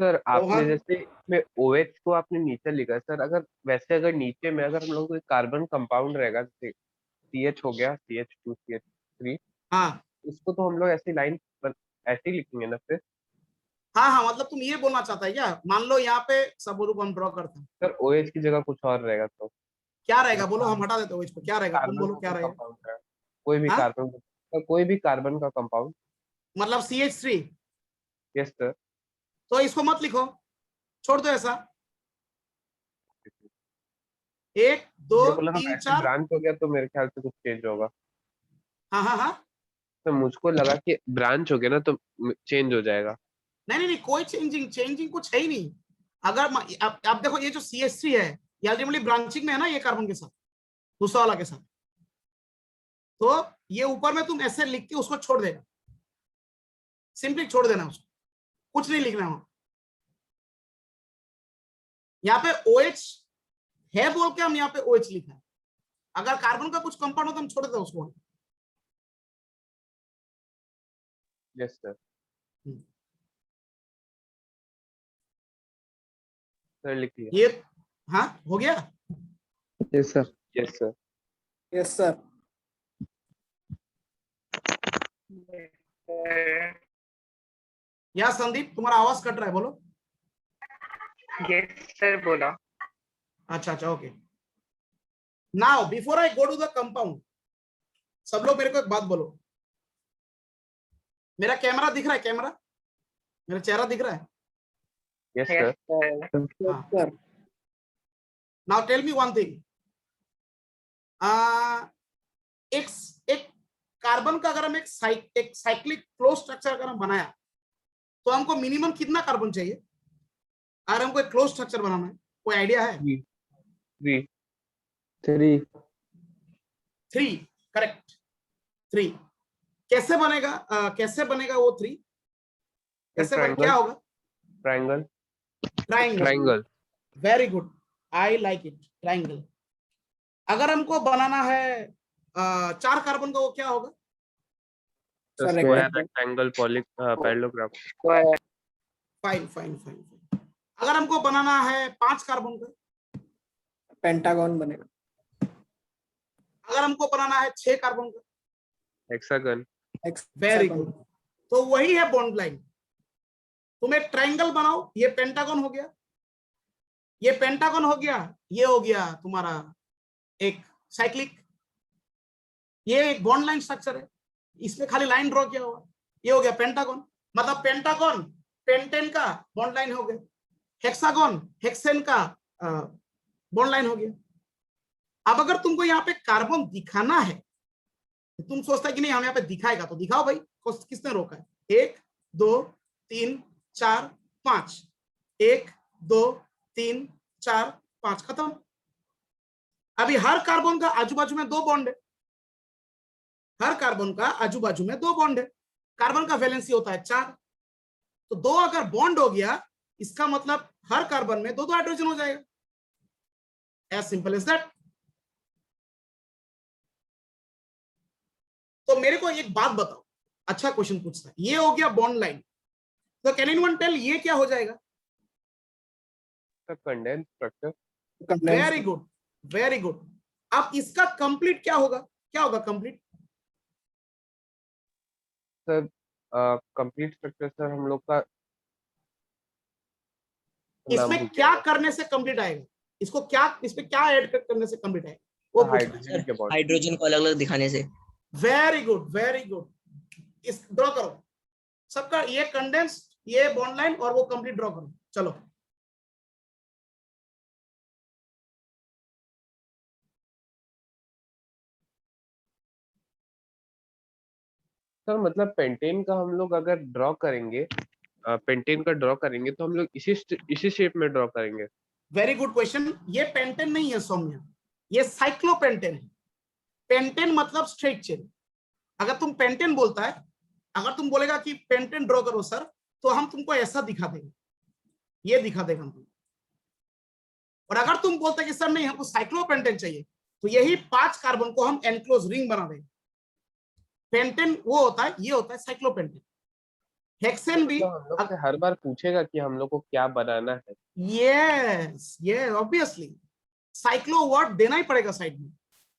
Sir आपने रोहन? जैसे इसमें OH को आपने नीचे लिखा है सर, अगर वैसे अगर नीचे में अगर हम लोग कोई कार्बन कंपाउंड रहेगा, जैसे CH हो गया, CH2 CH3, हाँ इसको तो हम लोग ऐसी लाइन पर ऐसे ही लिखेंगे ना फिर? हाँ हाँ, मतलब तुम ये बोलना चाहता है क्या? मान लो यहाँ पे सबूरूप हम ड्रॉ करते हैं, सर OH की जगह कुछ और रहेगा तो क्या रहेगा बोलो, हम हटा देते हैं इसको, क्या रहेगा तुम कार्बन बोलो, का क्या कोई रहेगा? कंपाउंड है, कोई भी हाँ कार्बन, कोई भी कार्बन का कंपाउंड। मतलब CH3, यस सर। तो इसको मत लिखो, छोड़ दो ऐसा। 1 2 ये बोला हम 3 ऐसे 4। ब्रांच हो गया तो मेरे ख्याल से कुछ चेंज होगा। हाँ हाँ हाँ, तो मुझको लगा कि ब्रांच हो गया ना तो चेंज हो जाएगा। नहीं नहीं नहीं, कोई चेंजिंग कुछ है ही नहीं। अगर अब देखो, ये जो CH3 है ये अल्टीमेटली ब्रांचिंग में है ना, ये कार्बन के साथ, दूसरा वाला के साथ, तो ये ऊपर में तुम ऐसे लिख के उसको छोड़ देगा, सिंपली छोड़ देना उसको, कुछ नहीं लिखना वहां। यहाँ पे OH है बोल के हम यहाँ पे OH लिखा है। अगर कार्बन का कुछ कंपाउंड हो तो हम छोड़ देते उसको। Yes sir. सर लिख लिया। ये हाँ हो गया। Yes sir. Yes sir. Yes sir. या संदीप तुम्हारा आवाज कट रहा है, बोलो। यस सर बोला। अच्छा okay. Now before I go to the compound, सब लोग मेरे को एक बात बोलो। मेरा कैमरा दिख रहा है? कैमरा मेरा चेहरा दिख रहा है? Yes yes sir. सर। हाँ। Sir now tell me one thing. एक एक कार्बन का अगर हम एक साइक्लिक क्लोज स्ट्रक्चर अगर हम बनाया तो हमको मिनिमम कितना कार्बन चाहिए अगर हमको एक क्लोज स्ट्रक्चर बनाना है? कोई आइडिया है? 3। 3। 3 करेक्ट। 3 कैसे बनेगा? कैसे बनेगा वो 3? कैसे बने, क्या होगा? Triangle. Triangle. Triangle. Very good, I like it, triangle. अगर हमको बनाना है 4 कार्बन का, वो क्या होगा? Square, rectangle, parallelogram. Square. Fine fine fine. अगर हमको बनाना है 5 कार्बन का? पेंटागन बनेगा। अगर हमको बनाना है 6 कार्बन का? हेक्सागन। Very good. तो वही है बॉन्ड लाइन। तुम एक ट्रायंगल बनाओ, ये पेंटागन हो गया, ये पेंटागन हो गया, ये हो गया तुम्हारा एक साइक्लिक, ये एक बॉन्ड लाइन स्ट्रक्चर है, इसमें खाली लाइन ड्रॉ किया हुआ, ये हो गया पेंटागन। मतलब पेंटागन पेंटेन का बॉन्ड लाइन हो गया, हेक्सागन हेक्सेन का बॉन्ड लाइन हो गया। अब अगर तुमको यहाँ पे कार्बन दिखाना है, तुम सोचता है कि नहीं हम यहाँ पे दिखाएगा, तो दिखाओ भाई, किसने रोका है? 1 2 3 4 5, 1 2 3 4 5, खत्म। अभी हर कार्बन का आजू बाजू में 2 बॉन्ड है, हर कार्बन का आजू बाजू में 2 बॉन्ड है। कार्बन का वैलेंसी होता है 4, तो 2 अगर बॉन्ड हो गया, इसका मतलब हर कार्बन में 2 हाइड्रोजन हो जाएगा। As simple as that. तो मेरे को एक बात बताओ, अच्छा क्वेश्चन पूछता है, ये हो गया बॉन्ड लाइन, तो कैन एनीवन टेल ये क्या हो जाएगा? Condense structure. Very good, very good. अब इसका कंप्लीट क्या होगा? क्या होगा complete? Sir complete structure sir हम लोग का नाम इसमें क्या करने से कंप्लीट आएगा? इसको क्या, इस पे क्या ऐड करने से कंप्लीट आएगा वो पूछना है। हाइड्रोजन के बॉन्ड। हाइड्रोजन को अलग अलग दिखाने से। Very good, very good. इस ड्रॉ करो सबका, ये कंडेंस, ये बॉन्ड लाइन, और वो कंप्लीट ड्रॉ करो। चलो सर मतलब पेंटेन का हम लोग अगर ड्रॉ करेंगे, पेंटेन का ड्रॉ करेंगे तो हम लोग इसी शेप में ड्रॉ करेंगे। Very good question. ये पेंटेन नहीं है सौम्य, ये साइक्लोपेंटेन है। पेंटेन मतलब स्ट्रेट चेन। अगर तुम पेंटेन बोलता है, अगर तुम बोलेगा कि पेंटेन ड्रॉ करो सर, तो हम तुमको ऐसा दिखा देंगे, ये दिखा देगा हम। और अगर तुम बोलते कि सर नहीं हमको साइक्लोपेंटेन चाहिए, तो यही 5 कार्बन को हम एनक्लोज रिंग बना देंगे। पेंटेन वो होता है, ये होता है साइक्लोपेंटेन। हेक्सेन भी तो हम लोग से हर बार पूछेगा कि हम लोग को क्या बनाना है। यस ये ऑब्वियसली साइक्लो वर्ड देना ही पड़ेगा साइड में।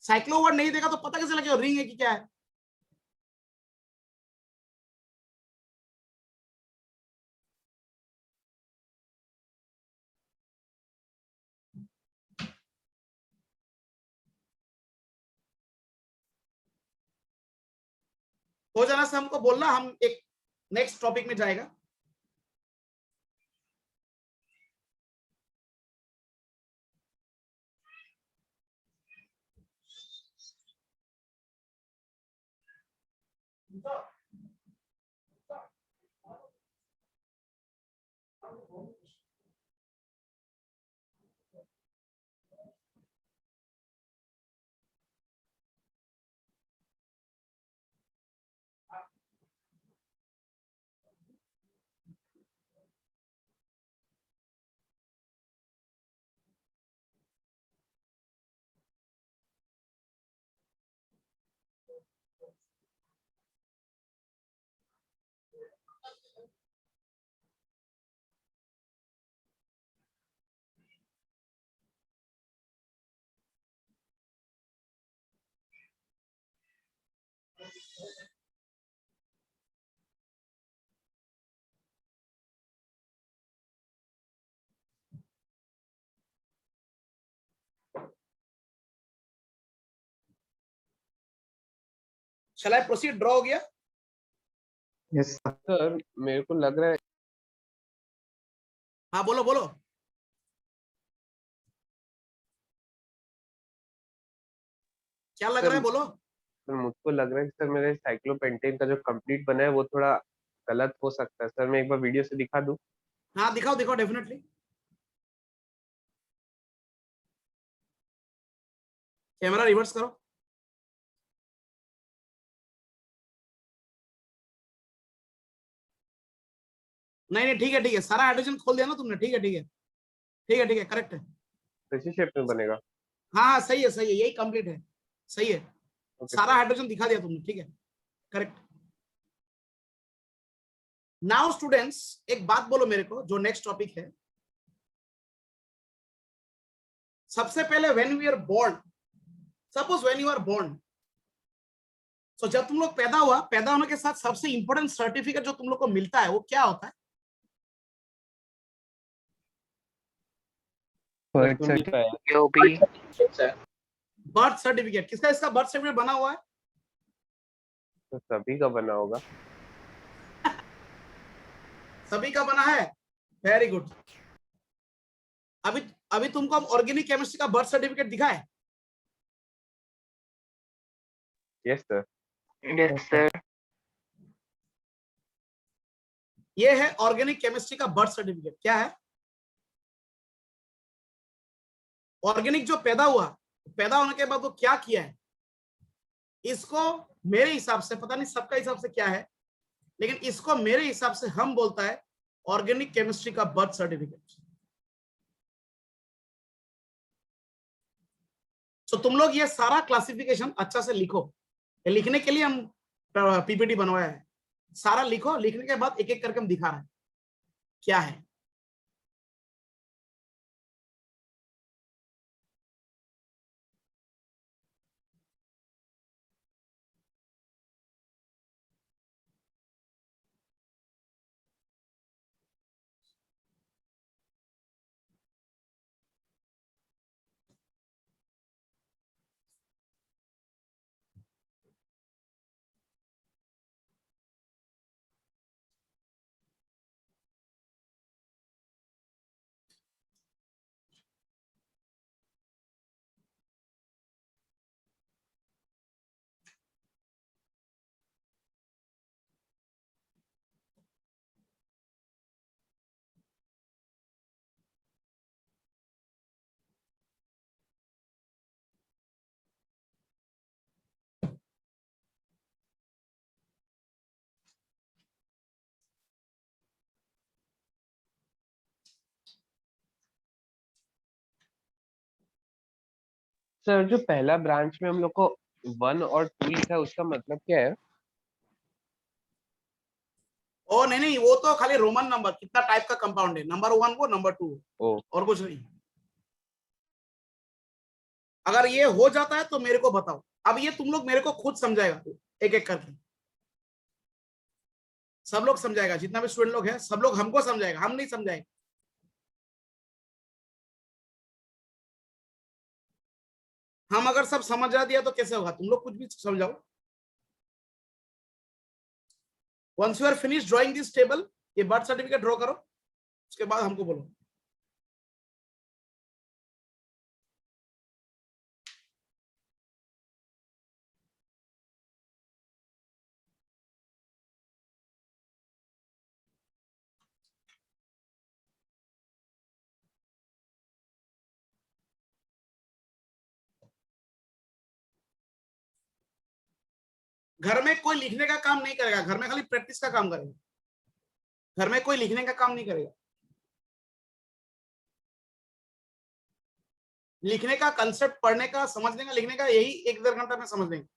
साइक्लो वर्ड नहीं देगा तो पता कैसे लगेगा रिंग है कि क्या है? हो जाना से हमको बोलना, हम एक नेक्स्ट टॉपिक में जाएगा। Shall I proceed? Draw हो गया? Yes sir. सर मेरे को लग रहा है हाँ बोलो बोलो। क्या लग रहा है बोलो? सर मुझको लग रहा है कि सर मेरे साइक्लोपेंटेन का जो कंप्लीट बना है वो थोड़ा गलत हो सकता है सर। मैं एक बार वीडियो से दिखा दूं? हाँ दिखाओ दिखाओ डेफिनेटली। कैमरा रिवर्स करो। नहीं नहीं ठीक है सारा हाइड्रोजन खोल दिया ना तुमने। ठीक है करेक्ट है। तो इसी शेप में बनेगा? हाँ हाँ सही है यही कंप्लीट है। सही है। ओके सारा सर। हाइड्रोजन दिखा दिया तुमने। ठीक है करेक्ट। नाउ स्टूडेंट्स एक बात बोलो मेरे को, जो नेक्स्ट टॉपिक है। सबसे पहले when we are born, suppose when you are born, तो जब तुम लोग पैदा होने के साथ सबसे इंपॉर्टेंट सर्टिफिकेट जो तुम लोग को मिलता है वो क्या होता है? सर सुन नहीं पाया। जो भी बर्थ सर्टिफिकेट। किसका इसका बर्थ सर्टिफिकेट बना हुआ है? तो सभी का बना होगा। सभी का बना है। Very good. अभी अभी तुमको हम ऑर्गेनिक केमिस्ट्री का बर्थ सर्टिफिकेट दिखाए? Yes sir. Yes sir. ये है ऑर्गेनिक केमिस्ट्री का बर्थ सर्टिफिकेट। क्या है? ऑर्गेनिक जो पैदा होने के बाद वो क्या किया है, इसको मेरे हिसाब से, पता नहीं सबका हिसाब से क्या है, लेकिन इसको मेरे हिसाब से हम बोलता है ऑर्गेनिक केमिस्ट्री का बर्थ सर्टिफिकेट। तो तुम लोग ये सारा क्लासिफिकेशन अच्छा से लिखो। ये लिखने के लिए हम पीपीटी बनवाया है। सारा लिखो, लिखने के बाद एक एक करके हम दिखा रहे हैं क्या है। सर जो पहला ब्रांच में हम लोग को 1 और 2 लिखा है उसका मतलब क्या है? ओ नहीं वो तो खाली रोमन नंबर, कितना टाइप का कंपाउंड है। नंबर 1 वो, नंबर 2 ओ और कुछ नहीं। अगर ये हो जाता है तो मेरे को बताओ। अब ये तुम लोग मेरे को खुद समझाएगा एक एक करके। सब लोग समझाएगा, जितना भी स्टूडेंट लोग हैं सब लोग हमको समझाएगा, हम नहीं समझाएंगे। हम अगर सब समझा दिया तो कैसे होगा? तुम लोग कुछ भी समझाओ। Once you are finish drawing this table, ये बर्थ सर्टिफिकेट ड्रॉ करो, उसके बाद हमको बोलो। घर में कोई लिखने का काम नहीं करेगा, घर में खाली प्रैक्टिस का काम करेगा। घर में कोई लिखने का काम नहीं करेगा। लिखने का कंसेप्ट, पढ़ने का, समझने का, लिखने का, यही 1-1.5 घंटा में समझ लेंगे।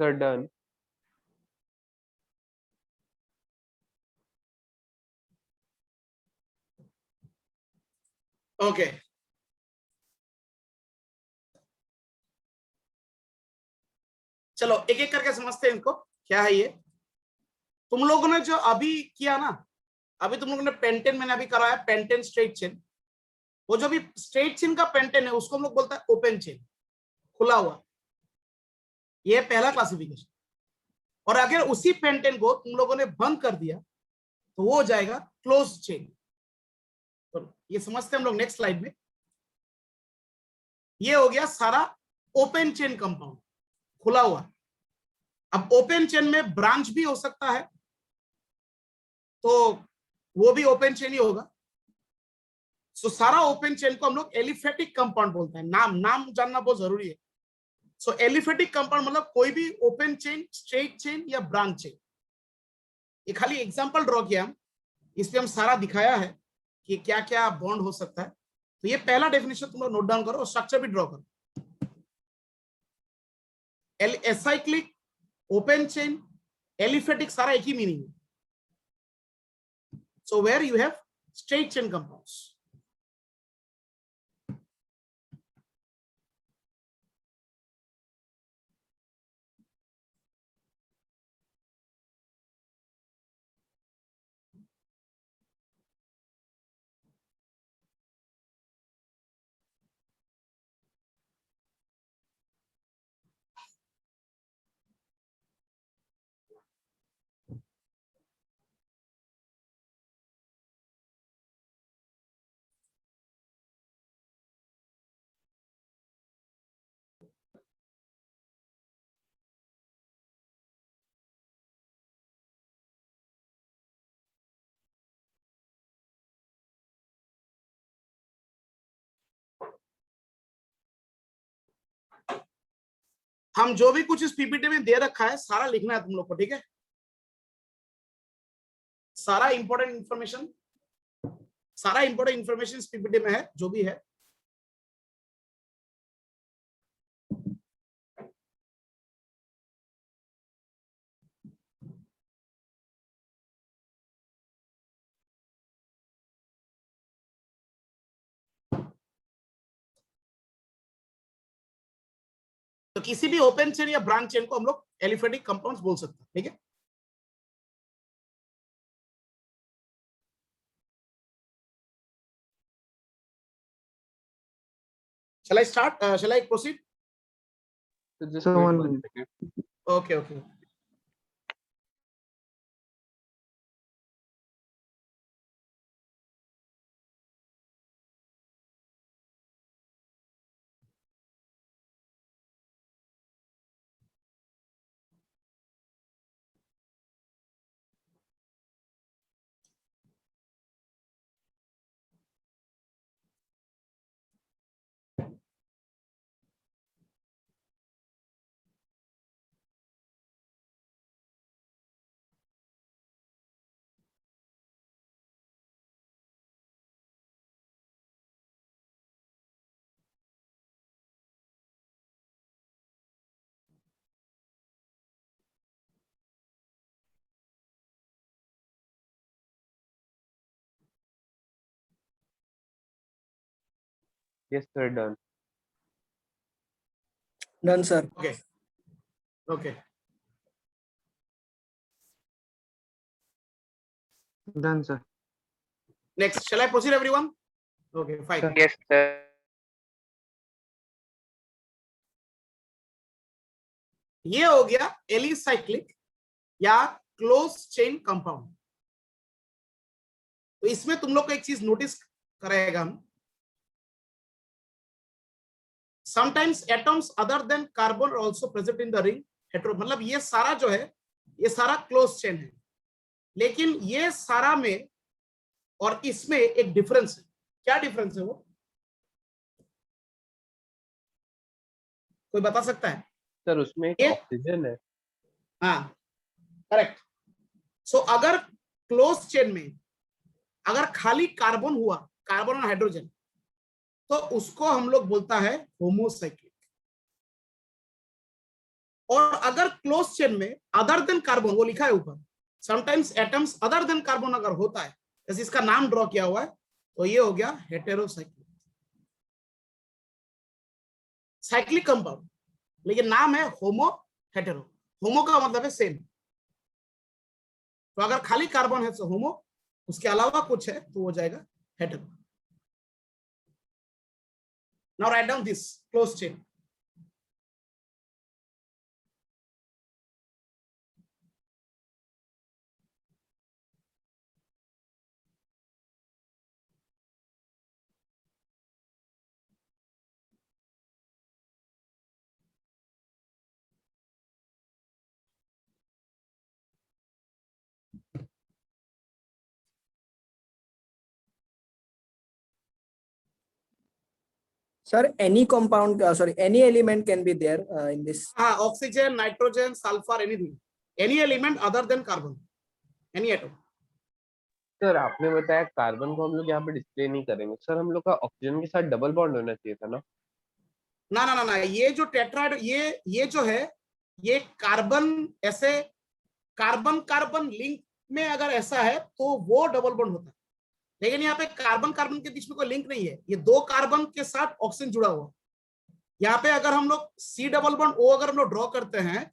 Sir done. ओके चलो एक एक करके समझते हैं इनको, क्या है ये। तुम लोगों ने जो अभी किया ना, अभी तुम लोगों ने पेंटेन मैंने अभी कराया, पेंटेन स्ट्रेट चेन। वो जो भी स्ट्रेट चेन का पेंटेन है उसको हम लोग बोलता है ओपन चेन, खुला हुआ। ये पहला क्लासिफिकेशन। और अगर उसी पेंटेन को तुम लोगों ने बंद कर दिया तो वो हो जाएगा क्लोज चेन। तो ये समझते हैं हम लोग नेक्स्ट स्लाइड में। ये हो गया सारा ओपन चेन कंपाउंड, खुला हुआ। अब ओपन चेन में ब्रांच भी हो सकता है, तो वो भी ओपन चेन ही होगा। सो सारा ओपन चेन को हम लोग एलिफेटिक कंपाउंड बोलते हैं। नाम जानना बहुत जरूरी है। सो एलिफेटिक कंपाउंड मतलब कोई भी ओपन चेन, स्ट्रेट चेन या ब्रांच चेन। ये खाली एग्जांपल ड्रॉ किया हम, इसमें हम सारा दिखाया है कि क्या क्या बॉन्ड हो सकता है। तो ये पहला डेफिनेशन तुम लोग नोट डाउन करो और स्ट्रक्चर भी ड्रॉ करो। एसाइक्लिक, ओपन चेन, एलिफेटिक सारा एक ही मीनिंग है। So where you have straight chain compounds. हम जो भी कुछ इस पीपीटी में दे रखा है सारा लिखना है तुम लोग को, ठीक है। सारा इंपॉर्टेंट इंफॉर्मेशन इस पीपीटी में है, जो भी है। तो किसी भी ओपन चेन या ब्रांच चेन को हम लोग एलिफेटिक कंपाउंड्स बोल सकते हैं, ठीक है। Shall I start? Shall I proceed? So just So wait one 1 minute. second. Okay. Yes, sir, done. Done, sir. Okay. Done, sir. Next, shall I proceed, everyone? Okay, fine. Sir. Yes, sir. ये हो गया एलिसाइक्लिक या क्लोज चेन कंपाउंड। तो इसमें तुम लोग को एक चीज नोटिस करेगा हम, sometimes atoms other than carbon are also present in the ring hetero. मतलब ये सारा जो है ये सारा क्लोज चेन है, लेकिन ये सारा में और इसमें एक डिफरेंस है। क्या डिफरेंस है वो कोई बता सकता है? सर उसमें एक ये- ऑक्सीजन है। हाँ करेक्ट। सो अगर क्लोज चेन में अगर खाली कार्बन हुआ, कार्बन और हाइड्रोजन, तो उसको हम लोग बोलता है होमोसाइक्लिक। और अगर क्लोज चेन में अदर देन कार्बन, वो लिखा है ऊपर, sometimes atoms other than carbon अगर होता है, जैसे इसका नाम ड्रॉ किया हुआ है, तो ये हो गया हेटेरोसाइक्लिक, साइक्लिक कंपाउंड, लेकिन नाम है होमो हेटेरो। होमो का मतलब है सेम, तो अगर खाली कार्बन है तो होमो, उसके अलावा कुछ है तो हो जाएगा hetero. Now write down this close chain. Sir, any compound, sorry, any element can be there in this. Oxygen, nitrogen, sulfur, anything, any element other than carbon, any atom. Sir आपने बताया कार्बन को हम लोग यहाँ पे डिस्प्ले नहीं करेंगे, सर हम लोग का ऑक्सीजन के साथ डबल बॉन्ड होना चाहिए था ना? ना ना ना ना, ये जो टेट्राइड, ये जो है, ये कार्बन ऐसे कार्बन कार्बन लिंक में अगर ऐसा है तो वो डबल बॉन्ड होता है, लेकिन यहाँ पे कार्बन कार्बन के बीच में कोई लिंक नहीं है, ये दो कार्बन के साथ ऑक्सीजन जुड़ा हुआ। यहाँ पे अगर हम लोग सी डबल बॉन्ड ओ अगर हम लोग ड्रॉ करते हैं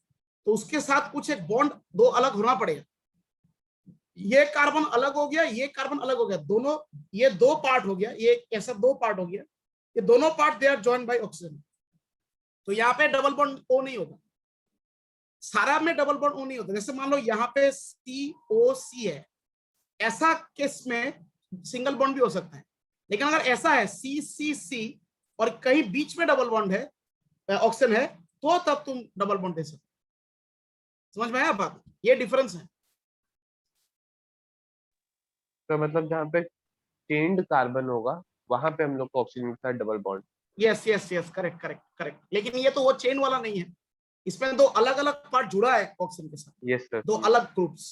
तो उसके साथ कुछ एक बॉन्ड दो अलग होना पड़ेगा। ये कार्बन अलग हो गया, ये कार्बन अलग हो गया, दोनों, ये दो पार्ट हो गया, ये ऐसा दो पार्ट हो गया, ये दोनों part they are joined by oxygen. तो यहाँ पे डबल बॉन्ड ओ नहीं होगा, सारा में डबल बॉन्ड ओ नहीं होता। जैसे मान लो यहाँ पे COC है, ऐसा केस में सिंगल बॉन्ड भी हो सकता है, लेकिन अगर ऐसा है CCC और कहीं बीच में डबल बॉन्ड है, ऑक्सीजन है, तो तब तुम डबल बॉन्ड दे सकते। समझ में आया बात? ये डिफरेंस है। तो मतलब जहाँ पे चेन्ड कार्बन होगा वहां पे हम लोग को ऑक्सीजन के साथ double bond. Yes yes yes, correct correct correct, लेकिन ये तो वो चेन वाला नहीं है, इसमें दो अलग अलग पार्ट जुड़ा है ऑक्सीजन के साथ, यस सर। दो अलग groups.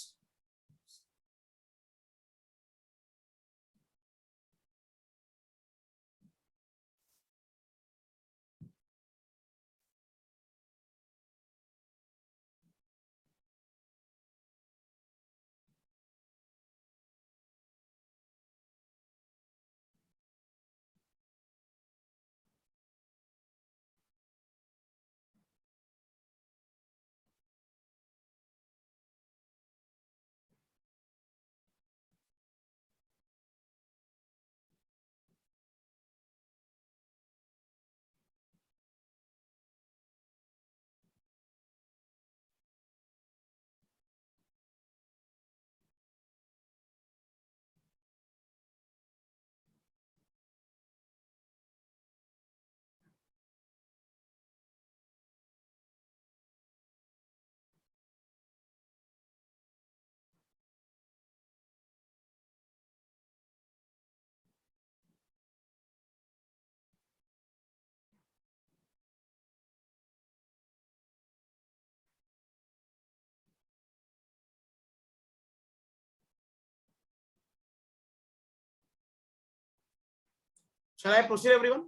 Shall I proceed, everyone?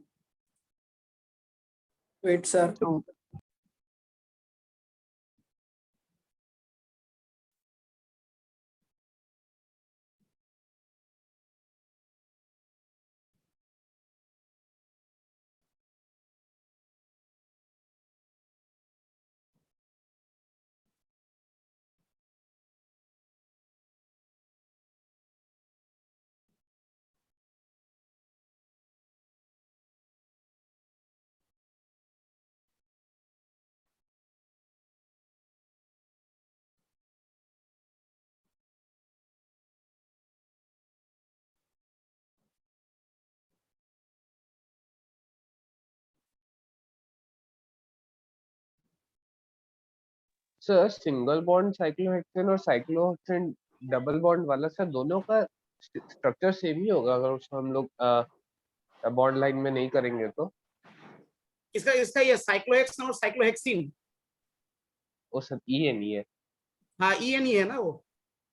Wait, sir. Sir single bond cyclohexane और साइक्लोहेक्सेन डबल बॉन्ड वाला, सर दोनों का स्ट्रक्चर सेम ही होगा अगर उसको हम लोग बॉन्ड लाइन में नहीं करेंगे तो? इसका इसका ये साइक्लोहेक्सेन और साइक्लोहेक्सिन, वो सर EN ही है। हाँ EN ही है ना, वो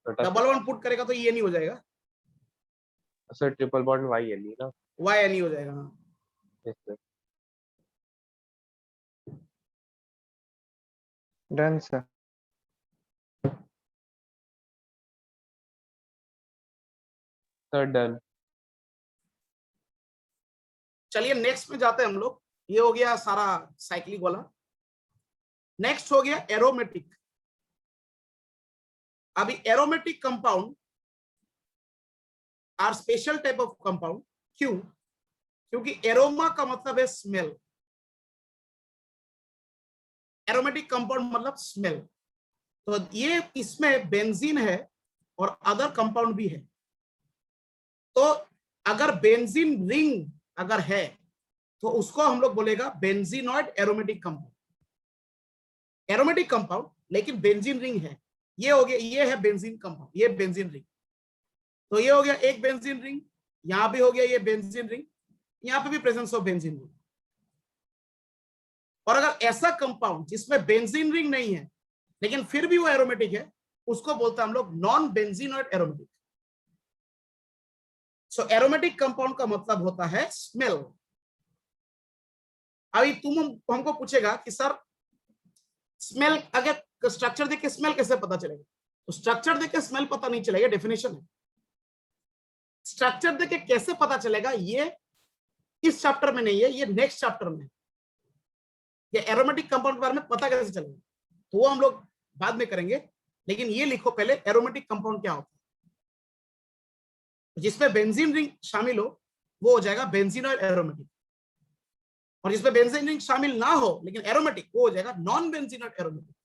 छोटा डबल वन पुट करेगा तो EN ही हो जाएगा, सर ट्रिपल बॉन्ड YN ही ना? YN ही हो जाएगा। हाँ yes sir. Done, sir. Sir done. चलिए नेक्स्ट में जाते हैं हम लोग। ये हो गया सारा साइक्लिक वाला। नेक्स्ट हो गया एरोमेटिक। अभी aromatic compound are special type of compound. क्यों? क्योंकि एरोमा का मतलब है स्मेल। एरोमेटिक कंपाउंड मतलब स्मेल। तो ये इसमें बेंजीन है और अदर कंपाउंड भी है। तो अगर बेंजीन रिंग अगर है तो उसको हम लोग बोलेगा benzenoid aromatic compound. Aromatic compound लेकिन बेंजीन रिंग है। ये हो गया, ये है बेंजीन कंपाउंड, ये बेंजीन रिंग। तो ये हो गया एक बेंजीन रिंग, यहां भी हो गया ये बेंजीन रिंग, यहां पे भी प्रेजेंस ऑफ बेंजीन रिंग। और अगर ऐसा कंपाउंड जिसमें बेंजीन रिंग नहीं है लेकिन फिर भी वो एरोमेटिक है, उसको बोलते हैं हम लोग नॉन बेंजीनॉइड एरोमेटिक। सो एरोमेटिक कंपाउंड का मतलब होता है स्मेल। अभी तुम हमको पूछेगा कि सर स्मेल, अगर स्ट्रक्चर देख के स्मेल कैसे पता चलेगा? तो स्ट्रक्चर देख के स्मेल पता नहीं चलेगा, डेफिनेशन है। स्ट्रक्चर देख के कैसे पता चलेगा? ये इस चैप्टर में नहीं है, ये नेक्स्ट चैप्टर में। ये एरोमेटिक कंपाउंड के बारे में पता कैसे चलेगा तो वो हम लोग बाद में करेंगे। लेकिन ये लिखो पहले, एरोमेटिक कंपाउंड क्या होता है। जिसमें बेंजीन रिंग शामिल हो वो हो जाएगा बेंजीनॉइड एरोमेटिक, और जिसमें बेंजीन रिंग शामिल ना हो लेकिन एरोमेटिक, वो हो जाएगा नॉन बेंजीनॉइड एरोमेटिक।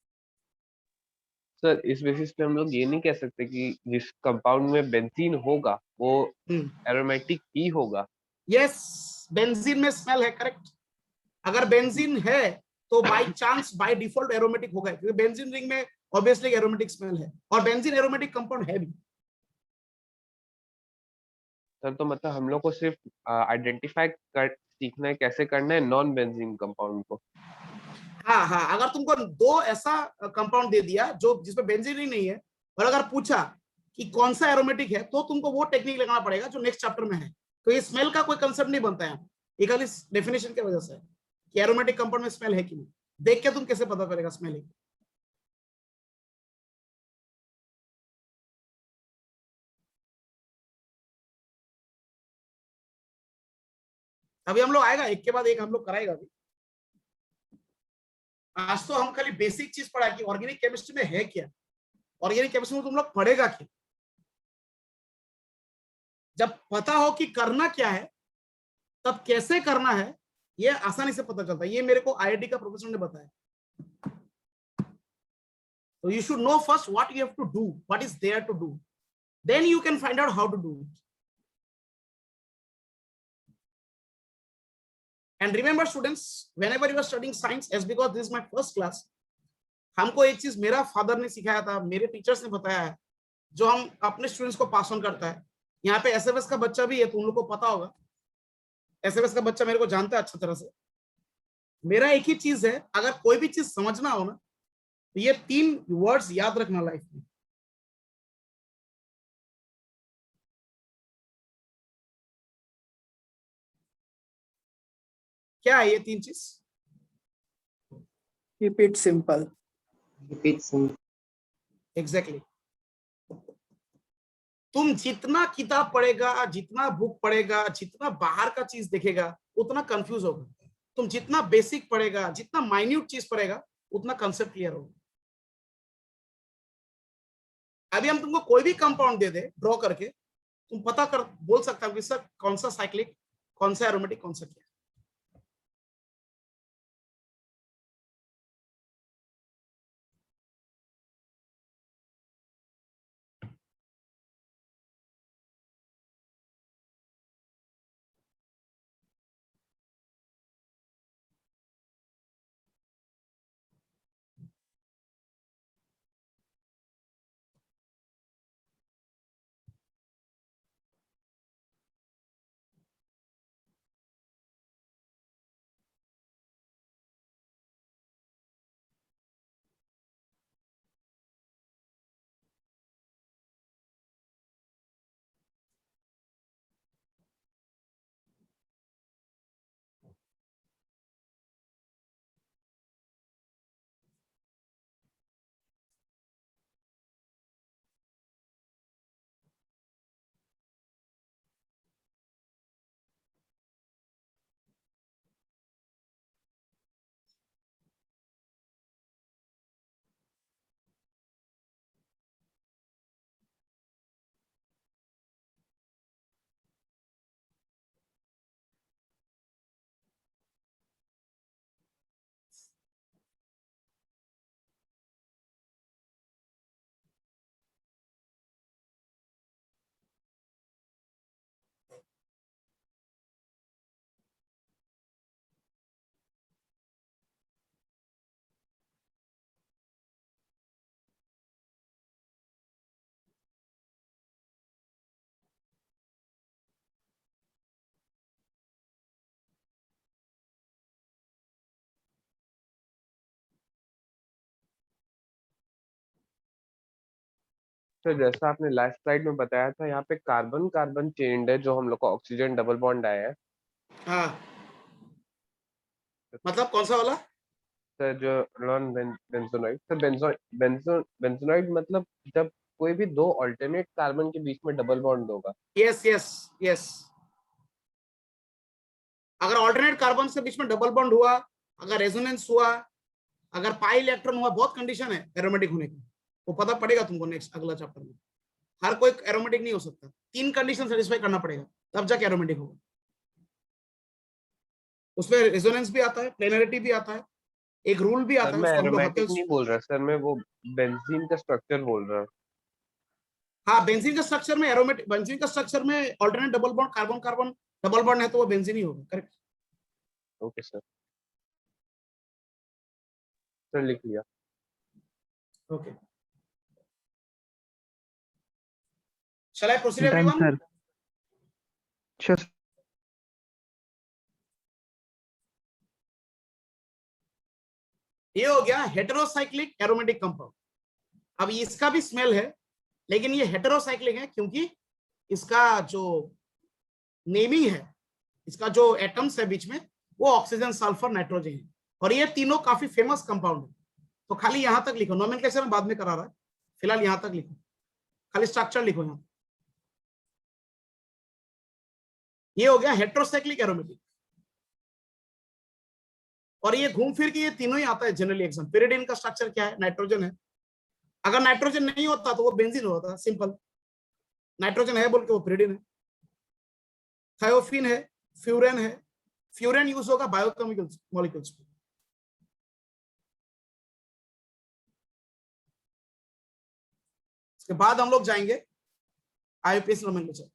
सर इस बेसिस पे हम लोग ये नहीं कह सकते कि जिस कंपाउंड में बेंजीन होगा वो एरोमेटिक ही होगा। यस, बेंजीन में स्मेल है, करेक्ट। अगर बेंजीन है तो by chance by default aromatic होगा, क्योंकि बेंजीन रिंग में ऑब्वियसली एरोमेटिक स्मेल है और बेंजीन एरोमेटिक कंपाउंड है भी। सर तो मतलब हम लोग को सिर्फ आइडेंटिफाई कर सीखना है कैसे करना है नॉन बेंजीन कंपाउंड को। हाँ हाँ, अगर तुमको दो ऐसा कंपाउंड दे दिया जो जिसमें बेंजीन रिंग नहीं है, और अगर पूछा कि कौन सा एरोमेटिक है, तो तुमको वो टेक्निक लगाना पड़ेगा जो नेक्स्ट चैप्टर में है। तो ये स्मेल का कोई कंसेप्ट नहीं बनता है, ये खाली डेफिनेशन की वजह से है कि एरोमेटिक कंपाउंड में स्मेल है कि नहीं। देख के तुम कैसे पता करेगा स्मेल है? अभी हम लोग आएगा एक के बाद एक, हम लोग कराएगा अभी। आज तो हम खाली बेसिक चीज पढ़ा कि ऑर्गेनिक केमिस्ट्री में है क्या, ऑर्गेनिक केमिस्ट्री में तुम लोग पढ़ेगा क्या। जब पता हो कि करना क्या है तब कैसे करना है ये आसानी से पता चलता है। ये मेरे को आईआईटी का प्रोफेसर ने बताया। So you should know first what you have to do, what is there to do. Then you can find out how to do it. And remember students, whenever you are studying science, as because this is my first class, हमको एक चीज मेरा फादर ने सिखाया था, मेरे टीचर्स ने बताया है, जो हम अपने स्टूडेंट्स को पास ऑन करता है। यहाँ पे एसएफएस का बच्चा भी है, तुम लोग को पता होगा। एसएफएस का बच्चा मेरे को जानता है अच्छी तरह से। मेरा एक ही चीज है, अगर कोई भी चीज समझना हो ना, तो ये 3 वर्ड्स याद रखना लाइफ में। क्या है ये 3 चीज? Keep it simple. Repeat some. Exactly. तुम जितना किताब पढ़ेगा, जितना बुक पढ़ेगा, जितना बाहर का चीज देखेगा, उतना कंफ्यूज होगा। तुम जितना बेसिक पढ़ेगा, जितना माइन्यूट चीज पढ़ेगा, उतना कंसेप्ट क्लियर होगा। अभी हम तुमको कोई भी कंपाउंड दे दे ड्रॉ करके, तुम पता कर बोल सकता हो कि सर कौन सा साइक्लिक, कौन सा एरोमेटिक, कौन सा क्या। तो जैसा आपने लास्ट स्लाइड में बताया था, यहाँ पे कार्बन कार्बन चेन्ड है, जो हम लोग को ऑक्सीजन डबल बॉन्ड आया है। हाँ, मतलब कौन सा वाला? सर जो नॉन बेंजोनाइड, सर बेंजोनाइड मतलब जब कोई भी दो अल्टरनेट कार्बन के बीच में डबल बॉन्ड होगा। यस यस यस, अगर ऑल्टरनेट कार्बन से बीच में डबल बॉन्ड हुआ, अगर रेजोनेंस हुआ, अगर पाई इलेक्ट्रॉन हुआ, बहुत कंडीशन है एरोमेटिक होने की, वो पता पड़ेगा तुमको नेक्स्ट अगला चैप्टर में। हर कोई एरोमेटिक नहीं हो सकता, 3 कंडीशन सेटिस्फाई करना पड़ेगा तब जाके एरोमेटिक होगा। उसमें रेजोनेंस भी आता है, प्लेनरिटी भी आता है, एक रूल भी आता सर है, मैं उसको हम लोग एरोमेटिक हकेल्स। नहीं बोल रहा सर, मैं वो बेंजीन का स्ट्रक्चर बोल रहा हूँ। हाँ, बेंजीन का स्ट्रक्चर में एरोमेटिक, बेंजीन का स्ट्रक्चर में alternate double bond, carbon carbon double bond है तो वो बेंजीन ही होगा। करेक्ट। ओके सर, सर लिख लिया। Okay, shall I proceed Done, everyone? sir. Sure. ये हो गया हेटेरोसाइक्लिक एरोमेटिक कंपाउंड। अब इसका भी स्मेल है, लेकिन ये हेटेरोसाइक्लिक है क्योंकि इसका जो नेमिंग है, इसका जो एटम्स है बीच में, वो ऑक्सीजन, सल्फर, नाइट्रोजन है, और ये तीनों काफी फेमस कंपाउंड है। तो खाली यहां तक लिखो, नोमेनक्लेचर में बाद में करा रहा है, फिलहाल यहां तक लिखो, खाली स्ट्रक्चर लिखो यहां। ये हो गया हेटेरोसाइक्लिक एरोमेटिक, और ये घूम फिर के ये तीनों ही आता है जनरली एग्जाम। पिरिडिन का स्ट्रक्चर क्या है? नाइट्रोजन है। अगर नाइट्रोजन नहीं होता तो वो बेंजीन होता, सिंपल। नाइट्रोजन है बोल के वो पिरिडिन है। थायोफिन है, फ्यूरेन है, फ्यूरेन यूज होगा बायोकेमिकल्स मॉलिक्यूल्स में। इसके बाद हम लोग जाएंगे IPS nomenclature.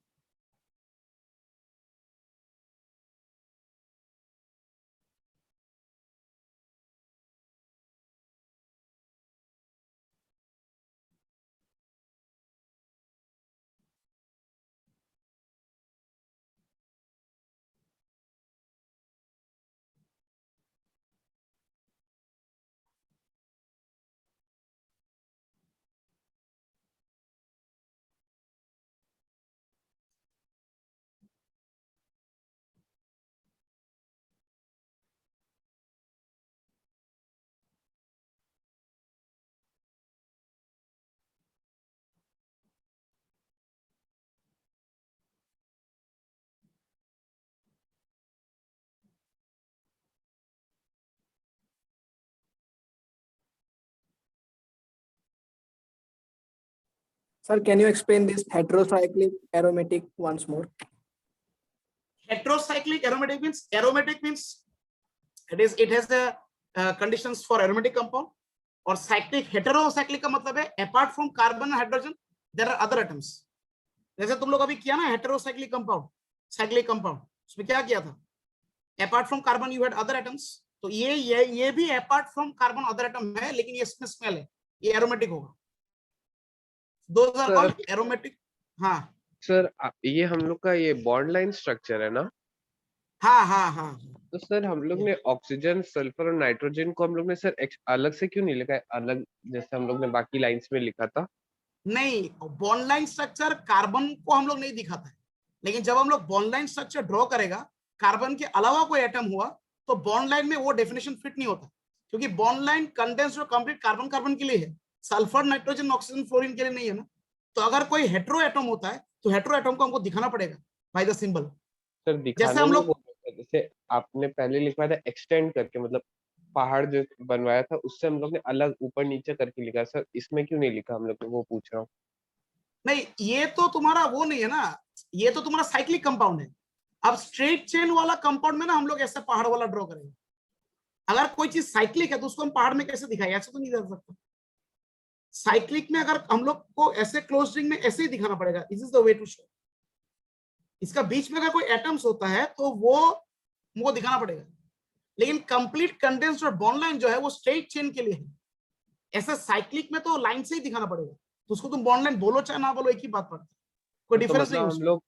Sir, can you explain this heterocyclic aromatic once more? Heterocyclic aromatic means it has the conditions for aromatic compound, और cyclic heterocyclic का मतलब है apart from carbon and hydrogen there are other atoms। जैसे तुम लोग अभी किया ना heterocyclic compound, cyclic compound, उसमें क्या किया था? apart from carbon you had other atoms। तो ये भी apart from carbon other atom है, लेकिन ये इसमें स्मेल है, ये aromatic होगा। Those are called aromatic। हाँ सर ये हम लोग का ये बॉन्ड लाइन स्ट्रक्चर है ना? हाँ हाँ हाँ। तो सर हम लोग ने ऑक्सीजन, सल्फर और नाइट्रोजन को हम लोग ने सर अलग से क्यों नहीं लिखा है, अलग जैसे हम लोग ने बाकी लाइंस में लिखा था? नहीं, बॉन्ड लाइन स्ट्रक्चर कार्बन को हम लोग नहीं दिखाता है, लेकिन जब हम लोग बॉन्ड लाइन स्ट्रक्चर ड्रॉ करेगा, कार्बन के अलावा कोई एटम हुआ तो बॉन्ड लाइन में वो डेफिनेशन फिट नहीं होता, क्योंकि बॉन्ड लाइन कंडेंस्ड और कंप्लीट कार्बन कार्बन के लिए है, सल्फर, नाइट्रोजन, ऑक्सीजन, फ्लोरीन के लिए नहीं है ना। तो अगर कोई हेटेरो एटम होता है तो हेटेरो एटम को हमको दिखाना पड़ेगा बाय द सिंबल। सर दिखाने हम में लोग- बोल रहे थे, जैसे आपने पहले लिखवाया था एक्सटेंड करके, मतलब पहाड़ जो बनवाया था उससे हम लोग ने अलग ऊपर नीचे करके लिखा। सर इसमें क्यों नहीं लिखा हम लोग ने, वो पूछ रहा हूँ। नहीं, ये तो तुम्हारा वो नहीं है ना, ये तो तुम्हारा साइक्लिक कंपाउंड है। अब स्ट्रेट चेन वाला कंपाउंड में ना हम लोग ऐसे पहाड़ वाला ड्रॉ करेंगे। अगर कोई चीज साइक्लिक है तो उसको हम पहाड़ में कैसे दिखाएं? ऐसे तो नहीं कर सकता। साइक्लिक में अगर हम लोग को ऐसे क्लोज रिंग में ऐसे ही दिखाना पड़ेगा, this is the way to show. इसका बीच में अगर कोई एटम्स होता है तो वो मुझको दिखाना पड़ेगा, लेकिन कंप्लीट कंडेंस्ड और बॉन्ड लाइन जो है वो स्ट्रेट चेन के लिए है। ऐसे साइक्लिक में तो लाइन से ही दिखाना पड़ेगा, तो उसको तुम बॉन्ड लाइन बोलो चाहे ना बोलो, एक ही बात पड़ती है, कोई तो डिफरेंस नहीं मतलब हम उसमें। लोग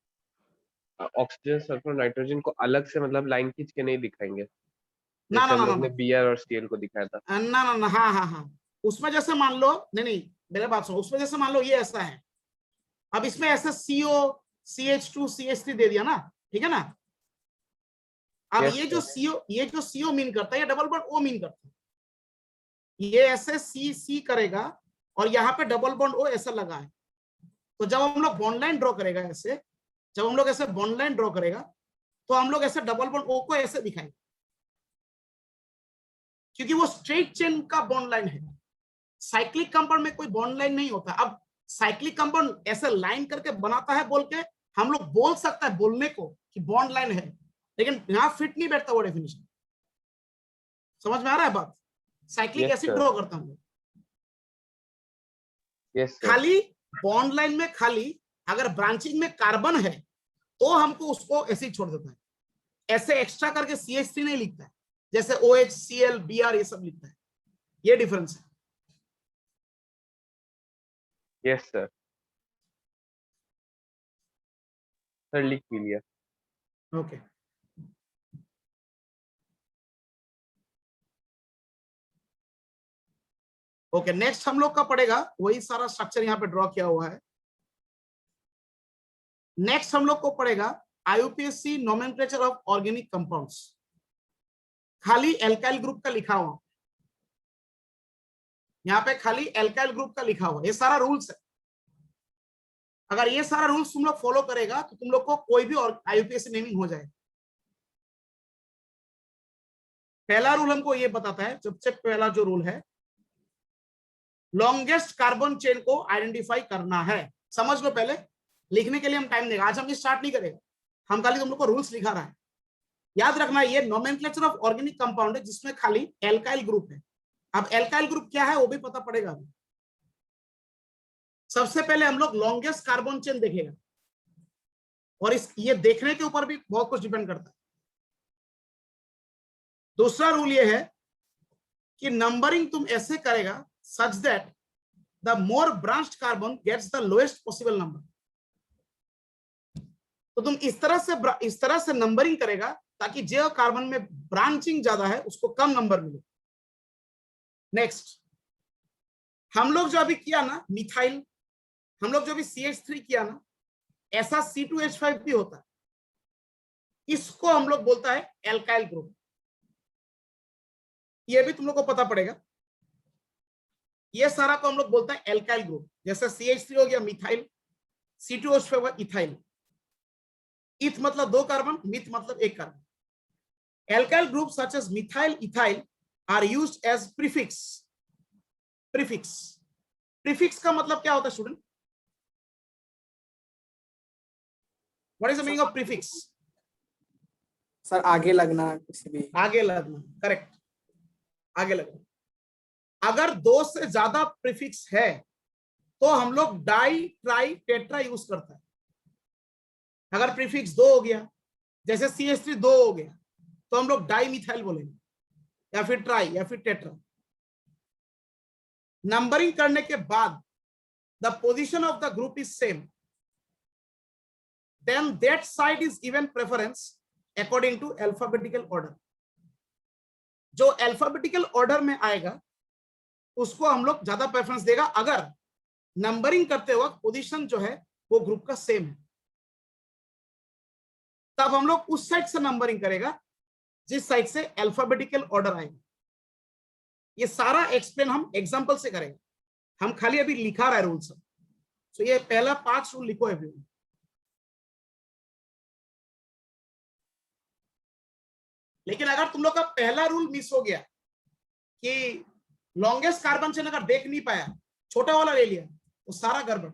ऑक्सीजन, सल्फर, नाइट्रोजन को अलग से मतलब लाइन खींच के नहीं दिखाएंगे, ना जैसे ना हम ना लोग ने ना बीआर और सीएल को दिखाया था। ना ना ना, हाँ हाँ हाँ, उसमें जैसे मान लो, नहीं नहीं मेरे बात सुनो, उसमें जैसे मान लो ये ऐसा है, अब इसमें ऐसे CO, CH2, CH3 दे दिया ना, ठीक है ना। अब Yes, ये जो sir. CO, ये जो CO मीन करता है, ये डबल बॉन्ड O मीन करता है। ये ऐसे C करेगा और यहाँ पे डबल बॉन्ड O ऐसा लगा है। तो जब हम लोग बॉन्ड लाइन ड्रॉ करेगा ऐसे, जब हम लोग ऐसे बॉन्ड लाइन ड्रॉ करेगा तो हम लोग ऐसे डबल बॉन्ड O को ऐसे दिखाएंगे, क्योंकि वो स्ट्रेट चेन का बॉन्ड लाइन है। साइक्लिक कंपाउंड में कोई बॉन्ड लाइन नहीं होता। अब साइक्लिक कंपाउंड ऐसे लाइन करके बनाता है बोल के हम लोग बोल सकता है बोलने को कि बॉन्ड लाइन है, लेकिन यहां फिट नहीं बैठता वो डेफिनेशन। समझ में आ रहा है बात? Cyclic Yes, acid sir. Draw करता हूं, Yes, sir. खाली बॉन्ड लाइन में खाली अगर ब्रांचिंग में कार्बन है तो हमको उसको ऐसे ही छोड़ देता है, ऐसे एक्स्ट्रा करके CH3 नहीं लिखता है, जैसे OH, Cl, Br ये सब लिखता है। ये डिफरेंस है। Yes, sir. Sir, लिख भी लिया. ओके ओके, नेक्स्ट हम लोग का पड़ेगा वही सारा स्ट्रक्चर यहाँ पे ड्रॉ किया हुआ है। नेक्स्ट हम लोग को पड़ेगा IUPAC nomenclature of organic compounds. खाली एल्काइल ग्रुप का लिखा हुआ, यहाँ पे खाली एल्काइल ग्रुप का लिखा हुआ, ये सारा रूल्स है। अगर ये सारा रूल्स तुम लोग फॉलो करेगा तो तुम लोग को कोई भी IUPAC नेमिंग हो जाए। पहला रूल हमको ये बताता है, सबसे पहला जो रूल है, लॉन्गेस्ट कार्बन चेन को आइडेंटिफाई करना है। समझ लो, पहले लिखने के लिए हम टाइम देगा, आज हम ये स्टार्ट नहीं करेगा, हम खाली तुम लोग को रूल्स लिखा रहा है। याद रखना ये नोमेनक्लेचर ऑफ ऑर्गेनिक कंपाउंड है जिसमें खाली एल्काइल ग्रुप है। अब एल्काइल ग्रुप क्या है वो भी पता पड़ेगा अभी। सबसे पहले हम लोग लॉन्गेस्ट कार्बन चेन देखेगा, और इस ये देखने के ऊपर भी बहुत कुछ डिपेंड करता है। दूसरा रूल ये है कि नंबरिंग तुम ऐसे करेगा such that the more branched carbon gets the lowest possible number. तो तुम इस तरह से नंबरिंग करेगा ताकि जो कार्बन में ब्रांचिंग ज्यादा है उसको कम नंबर मिले। नेक्स्ट, हम लोग जो अभी किया ना मिथाइल, हम लोग जो अभी CH3 किया ना, ऐसा C2H5 भी होता है, इसको हम लोग बोलता है एल्काइल ग्रुप। ये भी तुम लोग को पता पड़ेगा, ये सारा को हम लोग बोलता है एल्काइल ग्रुप। जैसे CH3 हो गया मिथाइल, C2H5 हुआ इथाइल। इथ मतलब 2 कार्बन, मिथ मतलब 1 carbon. Alkyl groups such as methyl, ethyl are used as prefix. Prefix का मतलब क्या होता है student? What is the meaning of prefix? Sir आगे लगना किसी भी। आगे लगना, करेक्ट, आगे लगना। अगर 2 से ज्यादा प्रीफिक्स है तो हम लोग डाई, ट्राई, टेट्रा यूज करता है। अगर प्रीफिक्स 2 हो गया, जैसे CH3 2 हो गया, तो हम लोग डाई मिथाइल बोलेंगे, या फिर ट्राई, या फिर टेट्रा। नंबरिंग करने के बाद the position of the group is same, then that side is given preference according to alphabetical order. जो अल्फाबेटिकल ऑर्डर में आएगा उसको हम लोग ज्यादा प्रेफरेंस देगा, अगर नंबरिंग करते वक्त पोजीशन जो है वो ग्रुप का सेम है। तब हम लोग उस साइड से नंबरिंग करेगा जिस साइड से अल्फाबेटिकल ऑर्डर आएगा। ये सारा एक्सप्लेन हम एग्जांपल से करेंगे, हम खाली अभी लिखा रहा है रूल्स। तो ये पहला 5 रूल लिखो एवरीवन। लेकिन अगर तुम लोग का पहला रूल मिस हो गया कि लॉन्गेस्ट कार्बन चेन अगर देख नहीं पाया, छोटा वाला ले लिया, तो सारा गड़बड़।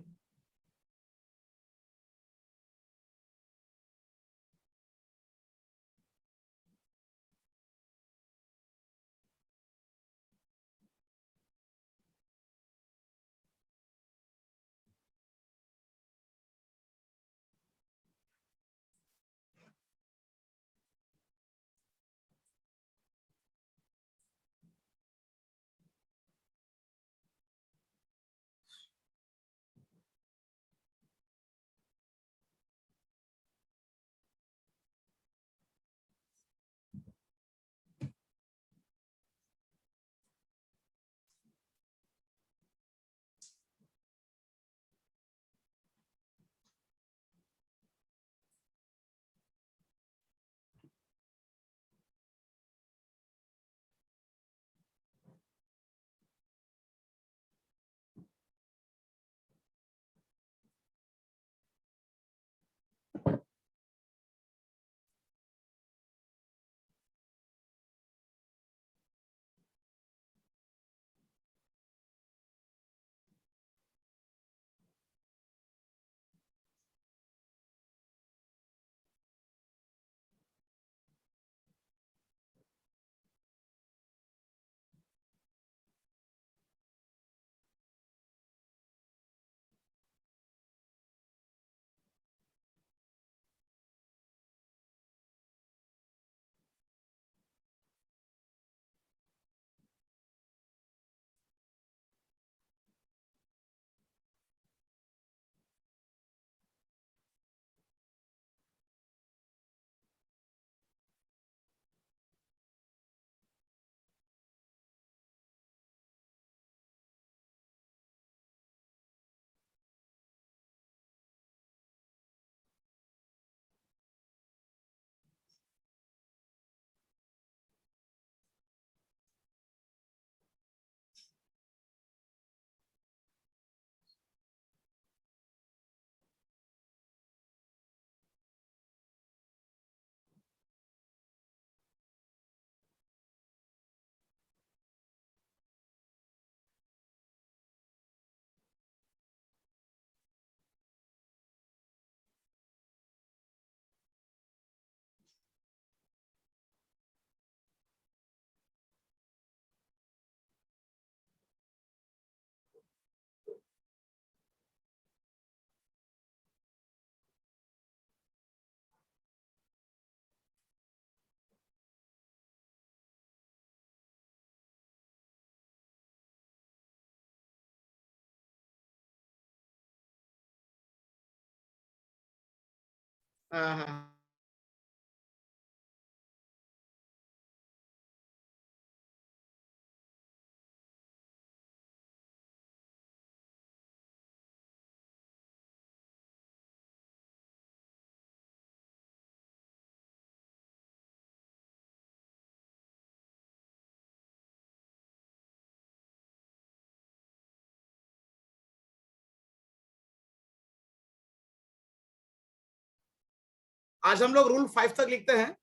हाँ हाँ आज हम लोग रूल 5 तक लिखते हैं,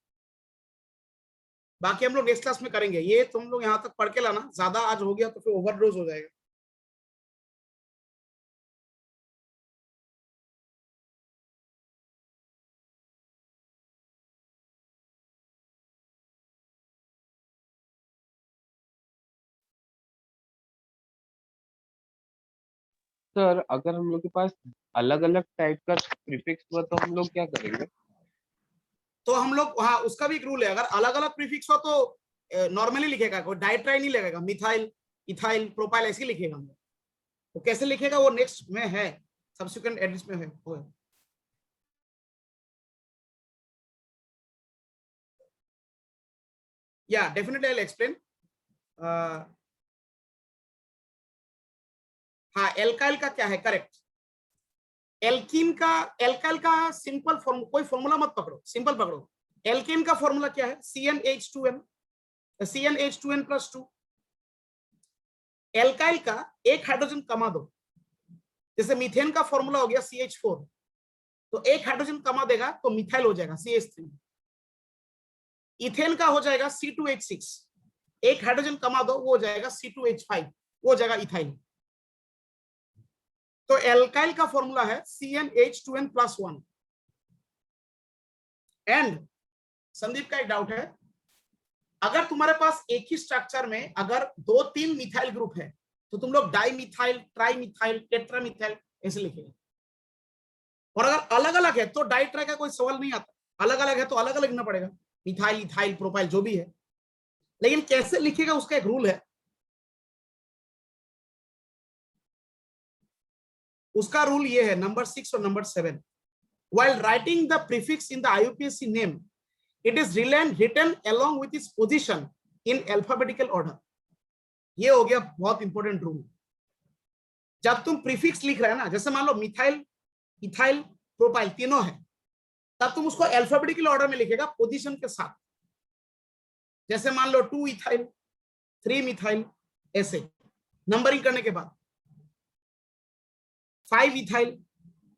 बाकी हम लोग नेक्स्ट क्लास में करेंगे। ये तुम लोग यहाँ तक पढ़ के लाना, ज्यादा आज हो गया तो फिर ओवरडोज हो जाएगा। सर अगर हम लोग के पास अलग अलग टाइप का प्रीफिक्स हुआ तो हम लोग क्या करेंगे? तो हम लोग, हाँ, उसका भी एक रूल है। अगर अलग अलग प्रीफिक्स हो तो नॉर्मली लिखेगा, कोई डाइट्राई नहीं लगेगा, मिथाइल, इथाइल, प्रोपाइल ऐसे लिखेगा हम लोग। तो कैसे लिखेगा वो नेक्स्ट में है, सब्सिक्वेंट एडिट्स में है वो है। या डेफिनेटली आई विल एक्सप्लेन। हाँ, एल्काइल का क्या है, करेक्ट। एल्काइल का सिंपल फॉर्म, कोई फॉर्मूला मत पकड़ो, सिंपल पकड़ो। एल्केन का फॉर्मूला क्या है, CnH2n, CnH2n + 2। एल्काइल का एक हाइड्रोजन कमा दो, जैसे मीथेन का फॉर्मूला हो गया CH4, तो एक हाइड्रोजन कमा देगा तो मिथाइल हो जाएगा CH3। इथेन का हो जाएगा C2H6, एक हाइड्रोजन कमा दो वो हो जाएगा C2H5, वो हो जाएगा इथाइल। तो एल्काइल का फॉर्मूला है CnH2n + 1। एंड संदीप का एक डाउट है, अगर तुम्हारे पास एक ही स्ट्रक्चर में अगर 2-3 मिथाइल ग्रुप है तो तुम लोग di methyl, tri methyl, tetra methyl ऐसे लिखेंगे। और अगर अलग अलग है तो डाई ट्राई का कोई सवाल नहीं आता, अलग अलग है तो अलग अलग लिखना पड़ेगा, मिथाइल, इथाइल, प्रोपाइल जो भी है। लेकिन कैसे लिखेगा उसका एक रूल है। उसका रूल ये है, नंबर 6 और number 7। While writing the prefix in the IUPAC name, it is written along with its position in alphabetical order. ये हो गया बहुत इंपॉर्टेंट रूल। जब तुम प्रीफिक्स लिख रहे हैं ना, जैसे मान लो मिथाइल, इथाइल, प्रोपाइल तीनों है, तब तुम उसको अल्फाबेटिकल ऑर्डर में लिखेगा पोजीशन के साथ। जैसे मान लो 2 इथाइल, 3 मिथाइल, ऐसे नंबरिंग करने के बाद 5 इथाइल,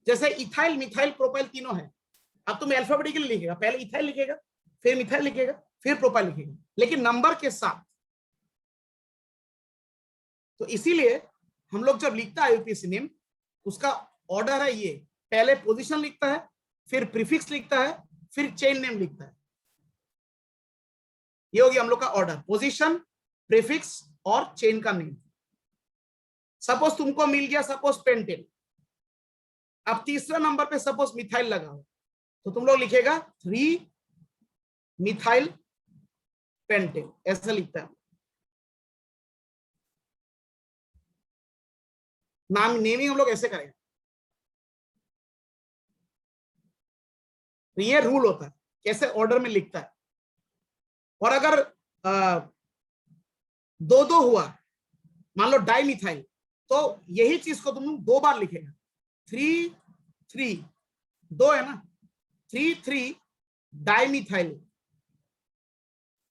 जैसे इथाइल, मिथाइल, प्रोपाइल तीनों है, अब तुम अल्फाबेटिकली लिखेगा, पहले इथाइल लिखेगा, फिर मिथाइल लिखेगा, फिर प्रोपाइल लिखेगा, लेकिन नंबर के साथ। तो इसीलिए हम लोग जब लिखता है आईयूपीएसी नेम, उसका ऑर्डर है ये, पहले पोजीशन लिखता है, फिर प्रीफिक्स लिखता है, फिर चेन नेम लिखता है। ये हो गया हम लोग का ऑर्डर, पोजीशन, प्रीफिक्स और चेन का नेम। सपोज तुमको मिल गया सपोज पेंटेन, अब तीसरा नंबर पे सपोज मिथाइल लगा हो, तो तुम लोग लिखेगा 3 मिथाइल पेंटेन, ऐसा लिखता है। नाम नेमिंग हम लोग ऐसे करेंगे। तो ये रूल होता है कैसे ऑर्डर में लिखता है। और अगर दो दो हुआ, मान लो डाई मिथाइल, तो यही चीज को तुम 2 बार लिखेगा, 3 3, 2 है ना, 3 3 di methyl,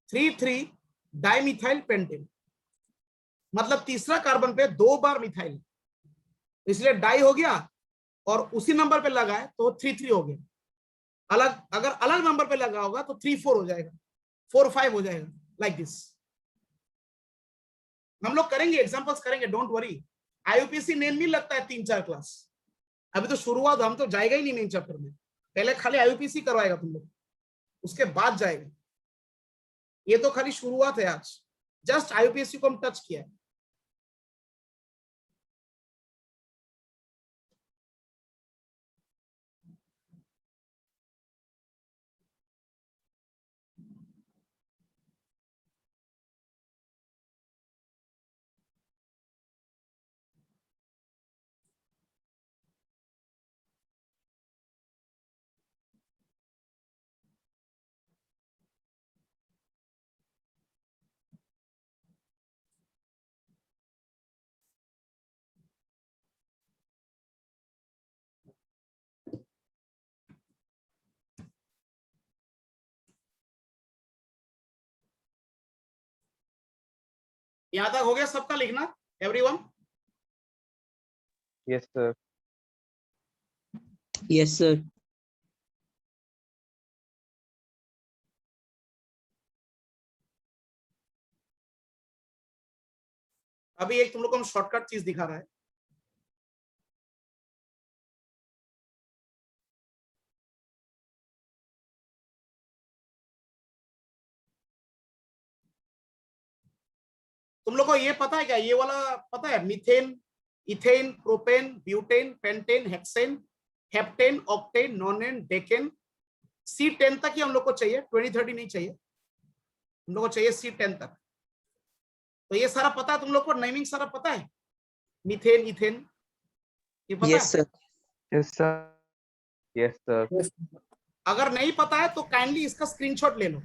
3 3 di methyl pentane, मतलब तीसरा कार्बन पे 2 बार मिथाइल, इसलिए डाई हो गया, और उसी नंबर पे लगा है तो 3 3 हो गया। अलग, अगर अलग नंबर पे लगा होगा तो 3 4 हो जाएगा, 4 5 हो जाएगा, लाइक दिस। हम लोग करेंगे, एग्जांपल्स करेंगे, डोंट वरी। आईयूपीएसी नेम नहीं लगता है 3-4 क्लास, अभी तो शुरुआत, हम तो जाएगा ही नहीं मेन चैप्टर में, पहले खाली आईयूपीएसी करवाएगा तुम लोग, उसके बाद जाएगा। ये तो खाली शुरुआत है, आज जस्ट आईयूपीएसी को हम टच किया है। यहाँ तक हो गया सबका लिखना, everyone? Yes sir. Yes, sir. अभी एक तुम लोग को हम शॉर्टकट चीज दिखा रहा है। तुम लोग को ये पता है क्या, ये वाला पता है? Methane, ethane, propane, butane, pentane, hexane, heptane, octane, नोनेन, decane, C10 तक ही हम लोग को चाहिए, 20-30 नहीं चाहिए, हम लोग को चाहिए C10 तक। तो ये सारा पता है तुम लोग को, नेमिंग सारा पता है, मीथेन, इथेन, ये पता Yes, है? sir. Yes, sir. Yes sir. अगर नहीं पता है तो काइंडली इसका स्क्रीनशॉट ले लो,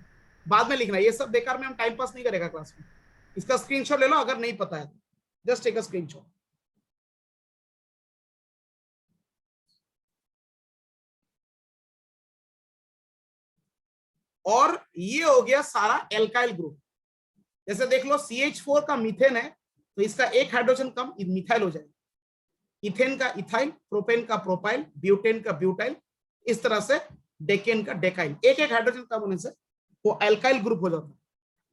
बाद में लिखना, ये सब बेकार में हम टाइम पास नहीं करेगा क्लास में। इसका स्क्रीनशॉट ले लो अगर नहीं पता है, जस्ट टेक अ स्क्रीनशॉट। और ये हो गया सारा एल्काइल ग्रुप। जैसे देख लो CH4 का मीथेन है तो इसका एक हाइड्रोजन कम, मिथाइल हो जाएगा। इथेन का इथाइल, प्रोपेन का प्रोपाइल, ब्यूटेन का ब्यूटाइल, इस तरह से डेकेन का डेकाइल, एक एक हाइड्रोजन कम होने से वो एल्काइल ग्रुप हो जाता है।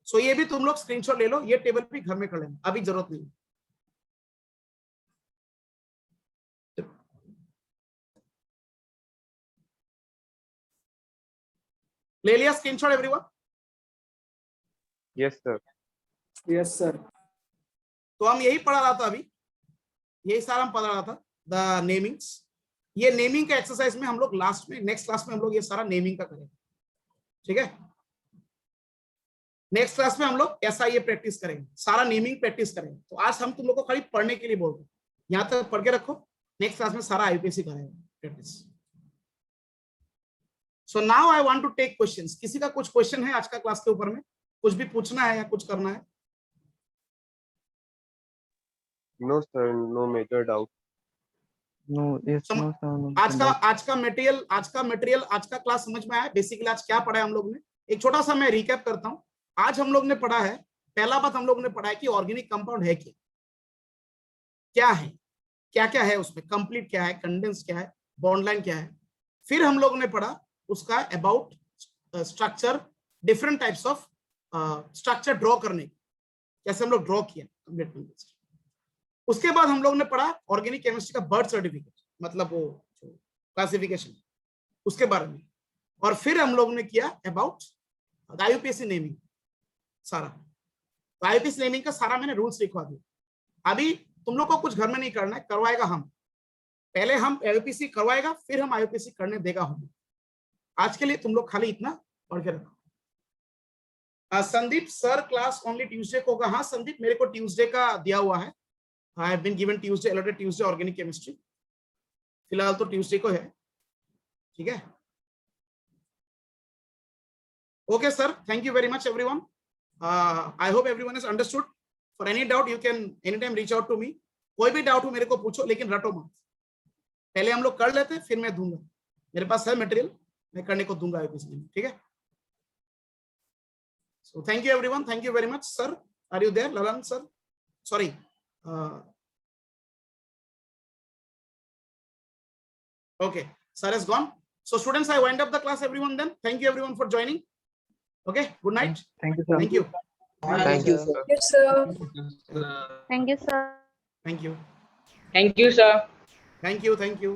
सो ये भी तुम लोग स्क्रीनशॉट ले लो, ये टेबल भी घर में कर लेना, अभी जरूरत नहीं। ले लिया screenshot everyone? Yes sir. Yes, sir. तो हम यही पढ़ा रहा था अभी, यही सारा हम पढ़ा रहा था, द नेमिंग्स। ये नेमिंग का एक्सरसाइज में हम लोग लास्ट में, नेक्स्ट क्लास में हम लोग ये सारा नेमिंग का करेंगे, ठीक है? नेक्स्ट क्लास में हम लोग ऐसा ये प्रैक्टिस करेंगे, सारा नेमिंग प्रैक्टिस करेंगे। तो आज हम तुम लोग को खाली पढ़ने के लिए बोल रहे हैं, यहाँ तक पढ़ के रखो, नेक्स्ट क्लास में सारा IUPAC करेंगे practice. So now I want to take questions. किसी का कुछ क्वेश्चन है आज का क्लास के ऊपर में, कुछ भी पूछना है या कुछ करना है? No sir, no major doubt. No, yes, some- no, sir. No, आज no. का मटेरियल आज का क्लास समझ में आया? बेसिकली आज क्या पढ़ा है हम लोग ने, एक छोटा सा मैं रिकैप करता हूँ। आज हम लोग ने पढ़ा है, पहला बात हम लोग ने पढ़ा है कि ऑर्गेनिक कंपाउंड है क्या है, क्या क्या है उसमें, कंप्लीट क्या है, कंडेंस क्या है, बॉन्ड लाइन क्या है। फिर हम लोग ने पढ़ा उसका about structure, different types of structure draw करने, कैसे हम लोग ड्रॉ किया कंप्लीट। उसके बाद हम लोग ने पढ़ा ऑर्गेनिक केमिस्ट्री का बर्थ सर्टिफिकेट, मतलब वो क्लासिफिकेशन, उसके बारे में। और फिर हम लोग ने किया अबाउट IUPAC नेमिंग सारा। तो IUPAC नेमिंग का सारा मैंने रूल्स लिखवा दिया। अभी तुम लोग को कुछ घर में नहीं करना है, करवाएगा हम, पहले हम IUPAC करवाएगा, फिर हम IUPAC करने देगा हम। आज के लिए तुम लोग खाली इतना पढ़ के रखो। Sandeep sir class only Tuesday को होगा? हाँ संदीप, मेरे को ट्यूसडे का दिया हुआ है, I have been given Tuesday, allotted Tuesday organic chemistry, फिलहाल तो ट्यूसडे को है, ठीक है? Okay sir, thank you very much everyone. I hope everyone is understood. For any doubt you can any time reach out to me. कोई भी डाउट हो मेरे को पूछो, लेकिन रटो मत। पहले हम लोग कर लेते, फिर मैं दूंगा, मेरे पास है मटेरियल, मैं करने को दूंगा IUPAC, ठीक है? So thank you everyone, thank you very much. Sir are you there? Lalan sir, sorry, okay, sir has gone. So students, I wind up the class everyone then. Thank you everyone for joining. Okay, good night. Thank you, sir. Thank you. Thank you, sir. Yes, sir. Thank you, sir. Thank you. Thank you, sir. Thank you. Thank you.